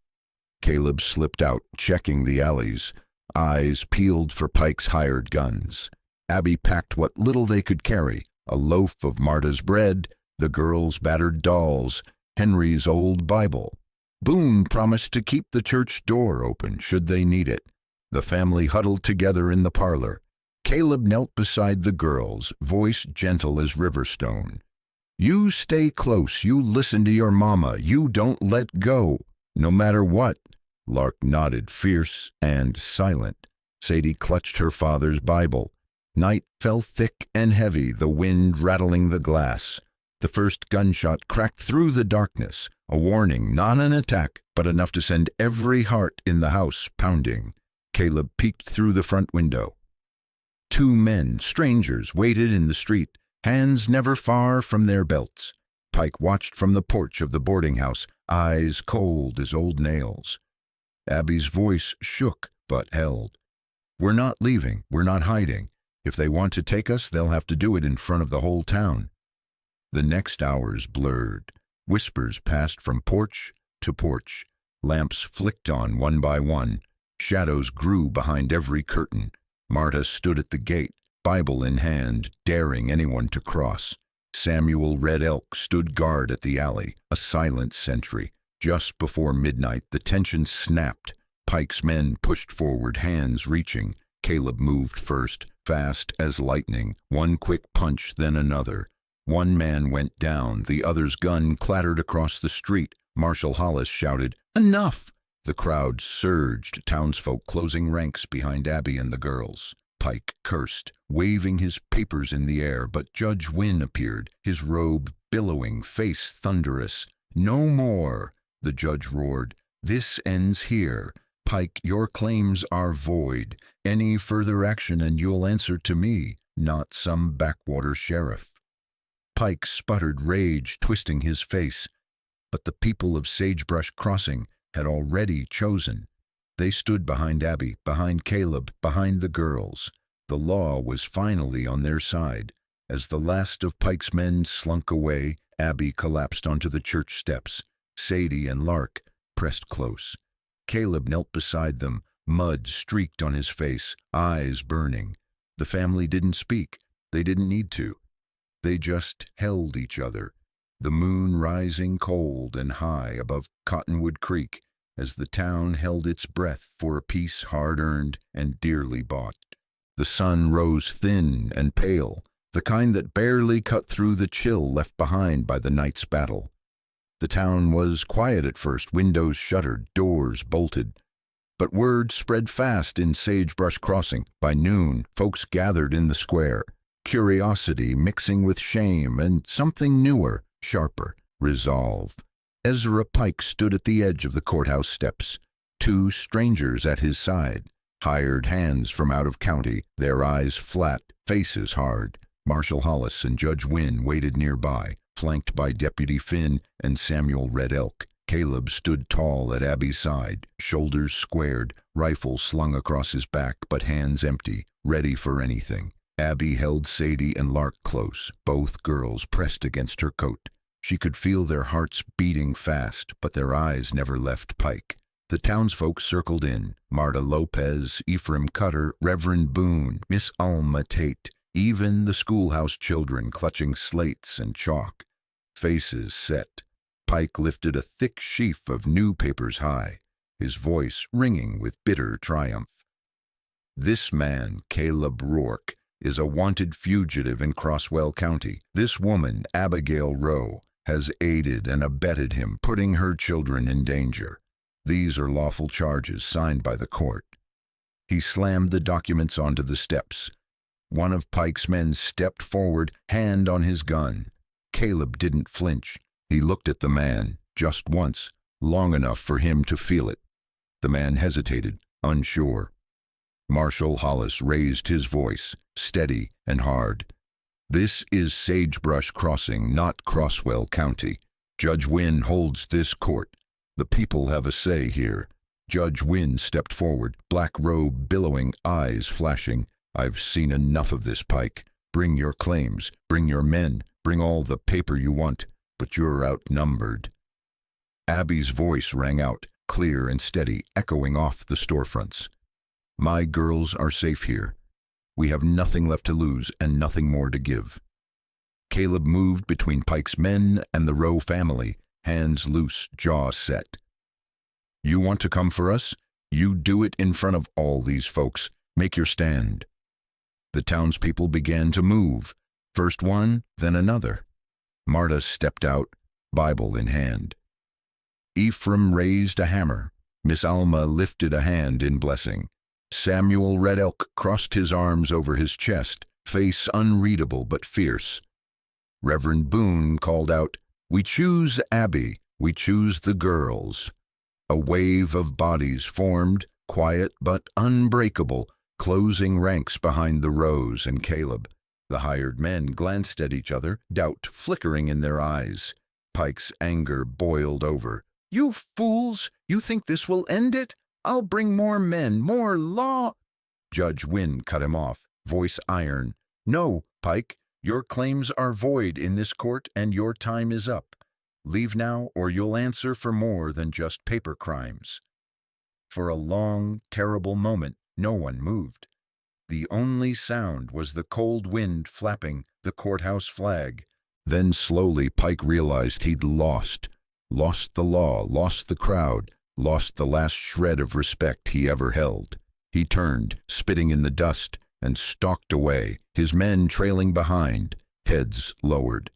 Caleb slipped out, checking the alleys, eyes peeled for Pike's hired guns. Abby packed what little they could carry, a loaf of Marta's bread, the girls' battered dolls, Henry's old Bible. Boone promised to keep the church door open should they need it. The family huddled together in the parlor. Caleb knelt beside the girls, voice gentle as riverstone. "You stay close, you listen to your mama, you don't let go, no matter what." Lark nodded, fierce and silent. Sadie clutched her father's Bible. Night fell thick and heavy, the wind rattling the glass. The first gunshot cracked through the darkness, a warning, not an attack, but enough to send every heart in the house pounding. Caleb peeked through the front window. 2 men, strangers, waited in the street, hands never far from their belts. Pike watched from the porch of the boarding house, eyes cold as old nails. Abby's voice shook, but held. "We're not leaving, we're not hiding. If they want to take us, they'll have to do it in front of the whole town." The next hours blurred. Whispers passed from porch to porch. Lamps flicked on one by one. Shadows grew behind every curtain. Marta stood at the gate, Bible in hand, daring anyone to cross. Samuel Red Elk stood guard at the alley, a silent sentry. Just before midnight, the tension snapped. Pike's men pushed forward, hands reaching. Caleb moved first, fast as lightning, one quick punch, then another. One man went down, the other's gun clattered across the street. Marshal Hollis shouted, "Enough!" The crowd surged, townsfolk closing ranks behind Abby and the girls. Pike cursed, waving his papers in the air, but Judge Wynne appeared, his robe billowing, face thunderous. "No more!" the judge roared. "This ends here. Pike, your claims are void. Any further action and you'll answer to me, not some backwater sheriff." Pike sputtered, rage twisting his face. But the people of Sagebrush Crossing had already chosen. They stood behind Abby, behind Caleb, behind the girls. The law was finally on their side. As the last of Pike's men slunk away, Abby collapsed onto the church steps. Sadie and Lark pressed close. Caleb knelt beside them, Mud streaked on his face, eyes burning. The family didn't speak. They didn't need to. They just held each other, the moon rising cold and high above Cottonwood Creek as the town held its breath for a peace hard-earned and dearly bought. The sun rose thin and pale, the kind that barely cut through the chill left behind by the night's battle. The town was quiet at first, windows shuttered, doors bolted. But word spread fast in Sagebrush Crossing. By noon, folks gathered in the square, curiosity mixing with shame and something newer, sharper, resolve. Ezra Pike stood at the edge of the courthouse steps, two strangers at his side, hired hands from out of county, their eyes flat, faces hard. Marshal Hollis and Judge Wynn waited nearby, flanked by Deputy Finn and Samuel Red Elk. Caleb stood tall at Abby's side, shoulders squared, rifle slung across his back but hands empty, ready for anything. Abby held Sadie and Lark close, both girls pressed against her coat. She could feel their hearts beating fast, but their eyes never left Pike. The townsfolk circled in, Marta Lopez, Ephraim Cutter, Reverend Boone, Miss Alma Tate, even the schoolhouse children clutching slates and chalk. Faces set. Pike lifted a thick sheaf of new papers high, his voice ringing with bitter triumph. This man, Caleb Rourke, is a wanted fugitive in Crosswell County. This woman, Abigail Rowe, has aided and abetted him, putting her children in danger. These are lawful charges signed by the court. He slammed the documents onto the steps. One of Pike's men stepped forward, hand on his gun. Caleb didn't flinch. He looked at the man, just once, long enough for him to feel it. The man hesitated, unsure. Marshal Hollis raised his voice, steady and hard. This is Sagebrush Crossing, not Crosswell County. Judge Wynn holds this court. The people have a say here. Judge Wynn stepped forward, black robe billowing, eyes flashing. I've seen enough of this, Pike. Bring your claims, bring your men, bring all the paper you want. But you're outnumbered. Abby's voice rang out, clear and steady, echoing off the storefronts. My girls are safe here. We have nothing left to lose and nothing more to give. Caleb moved between Pike's men and the Rowe family, hands loose, jaw set. You want to come for us? You do it in front of all these folks. Make your stand. The townspeople began to move, first one, then another. Marta stepped out, Bible in hand. Ephraim raised a hammer. Miss Alma lifted a hand in blessing. Samuel Red Elk crossed his arms over his chest, face unreadable but fierce. Reverend Boone called out, We choose Abby, we choose the girls. A wave of bodies formed, quiet but unbreakable, closing ranks behind the Rose and Caleb. The hired men glanced at each other, doubt flickering in their eyes. Pike's anger boiled over. You fools! You think this will end it? I'll bring more men, more law— Judge Wynn cut him off, voice iron. No, Pike, your claims are void in this court and your time is up. Leave now or you'll answer for more than just paper crimes. For a long, terrible moment, no one moved. The only sound was the cold wind flapping the courthouse flag. Then slowly Pike realized he'd lost. Lost the law, lost the crowd, lost the last shred of respect he ever held. He turned, spitting in the dust, and stalked away, his men trailing behind, heads lowered.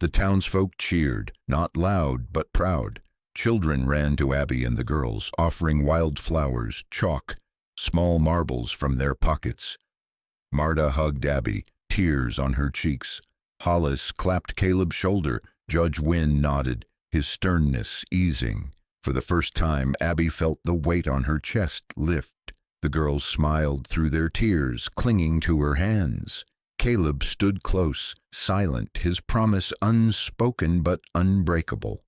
The townsfolk cheered, not loud but proud. Children ran to Abby and the girls, offering wildflowers, chalk, small marbles from their pockets. Marta hugged Abby, tears on her cheeks. Hollis clapped Caleb's shoulder. Judge Wynn nodded, his sternness easing. For the first time, Abby felt the weight on her chest lift. The girls smiled through their tears, clinging to her hands. Caleb stood close, silent, his promise unspoken but unbreakable.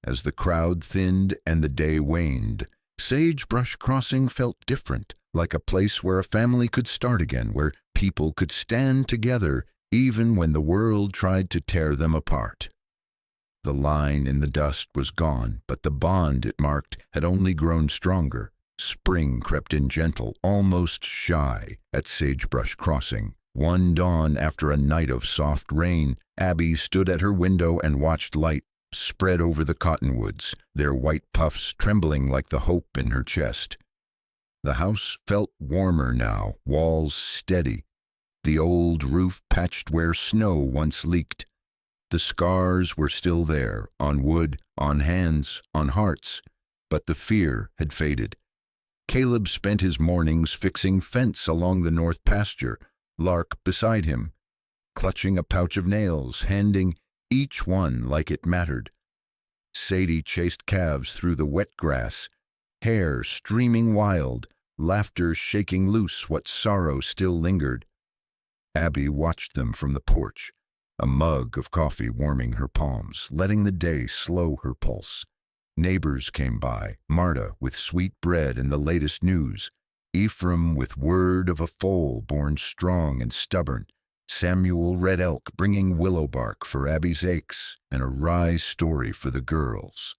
As the crowd thinned and the day waned, Sagebrush Crossing felt different, like a place where a family could start again, where people could stand together even when the world tried to tear them apart. The line in the dust was gone, but the bond it marked had only grown stronger. Spring crept in gentle, almost shy, at Sagebrush Crossing. One dawn, after a night of soft rain, Abby stood at her window and watched light spread over the cottonwoods, their white puffs trembling like the hope in her chest. The house felt warmer now, walls steady, the old roof patched where snow once leaked. The scars were still there, on wood, on hands, on hearts, but the fear had faded. Caleb spent his mornings fixing fence along the north pasture, Lark beside him, clutching a pouch of nails, handing each one like it mattered. Sadie chased calves through the wet grass, hair streaming wild, laughter shaking loose what sorrow still lingered. Abby watched them from the porch, a mug of coffee warming her palms, letting the day slow her pulse. Neighbors came by, Marta with sweet bread and the latest news, Ephraim with word of a foal born strong and stubborn, Samuel Red Elk bringing willow bark for Abby's aches and a rye story for the girls.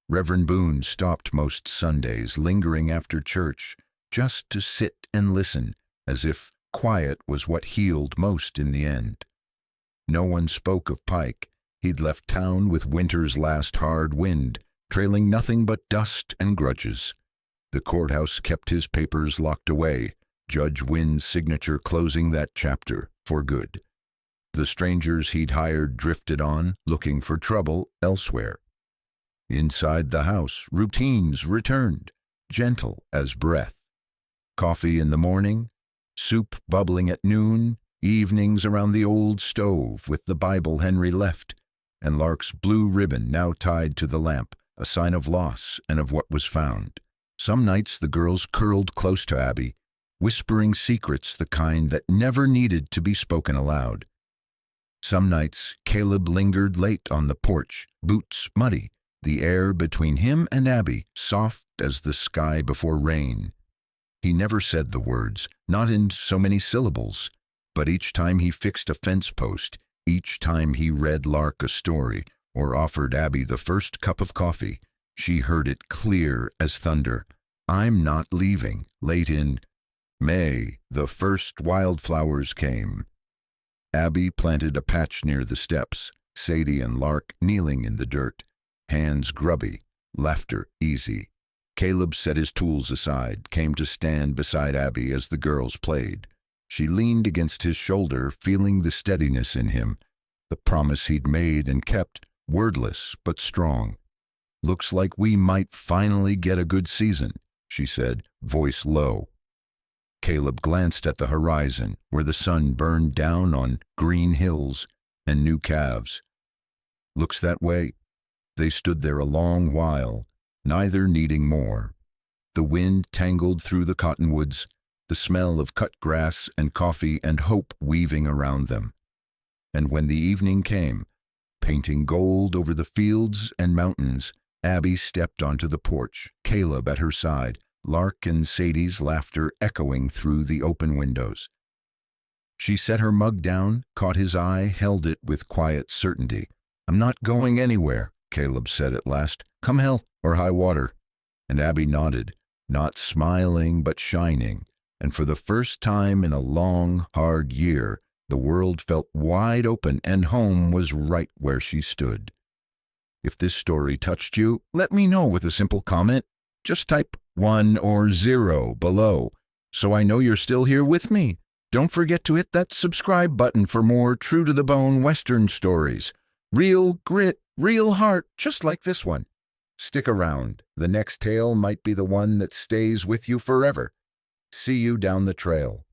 Reverend Boone stopped most Sundays, lingering after church, just to sit and listen, as if quiet was what healed most in the end. No one spoke of Pike. He'd left town with winter's last hard wind, trailing nothing but dust and grudges. The courthouse kept his papers locked away, Judge Wynn's signature closing that chapter for good. The strangers he'd hired drifted on, looking for trouble elsewhere. Inside the house, routines returned, gentle as breath. Coffee in the morning, soup bubbling at noon, evenings around the old stove with the Bible Henry left, and Lark's blue ribbon now tied to the lamp, a sign of loss and of what was found. Some nights the girls curled close to Abby, whispering secrets the kind that never needed to be spoken aloud. Some nights Caleb lingered late on the porch, boots muddy, the air between him and Abby soft as the sky before rain. He never said the words, not in so many syllables, but each time he fixed a fence post, each time he read Lark a story or offered Abby the first cup of coffee, she heard it clear as thunder. I'm not leaving. Late in May, the first wildflowers came. Abby planted a patch near the steps, Sadie and Lark kneeling in the dirt, hands grubby, laughter easy. Caleb set his tools aside, came to stand beside Abby as the girls played. She leaned against his shoulder, feeling the steadiness in him, the promise he'd made and kept, wordless but strong. Looks like we might finally get a good season, she said, voice low. Caleb glanced at the horizon, where the sun burned down on green hills and new calves. Looks that way. They stood there a long while, neither needing more. The wind tangled through the cottonwoods, the smell of cut grass and coffee and hope weaving around them. And when the evening came, painting gold over the fields and mountains, Abby stepped onto the porch, Caleb at her side, Lark and Sadie's laughter echoing through the open windows. She set her mug down, caught his eye, held it with quiet certainty. I'm not going anywhere, Caleb said at last. Come hell or high water. And Abby nodded, not smiling but shining, and for the first time in a long, hard year, the world felt wide open and home was right where she stood. If this story touched you, let me know with a simple comment. Just type 1 or 0 below, so I know you're still here with me. Don't forget to hit that subscribe button for more true-to-the-bone Western stories. Real grit, real heart, just like this one. Stick around. The next tale might be the one that stays with you forever. See you down the trail.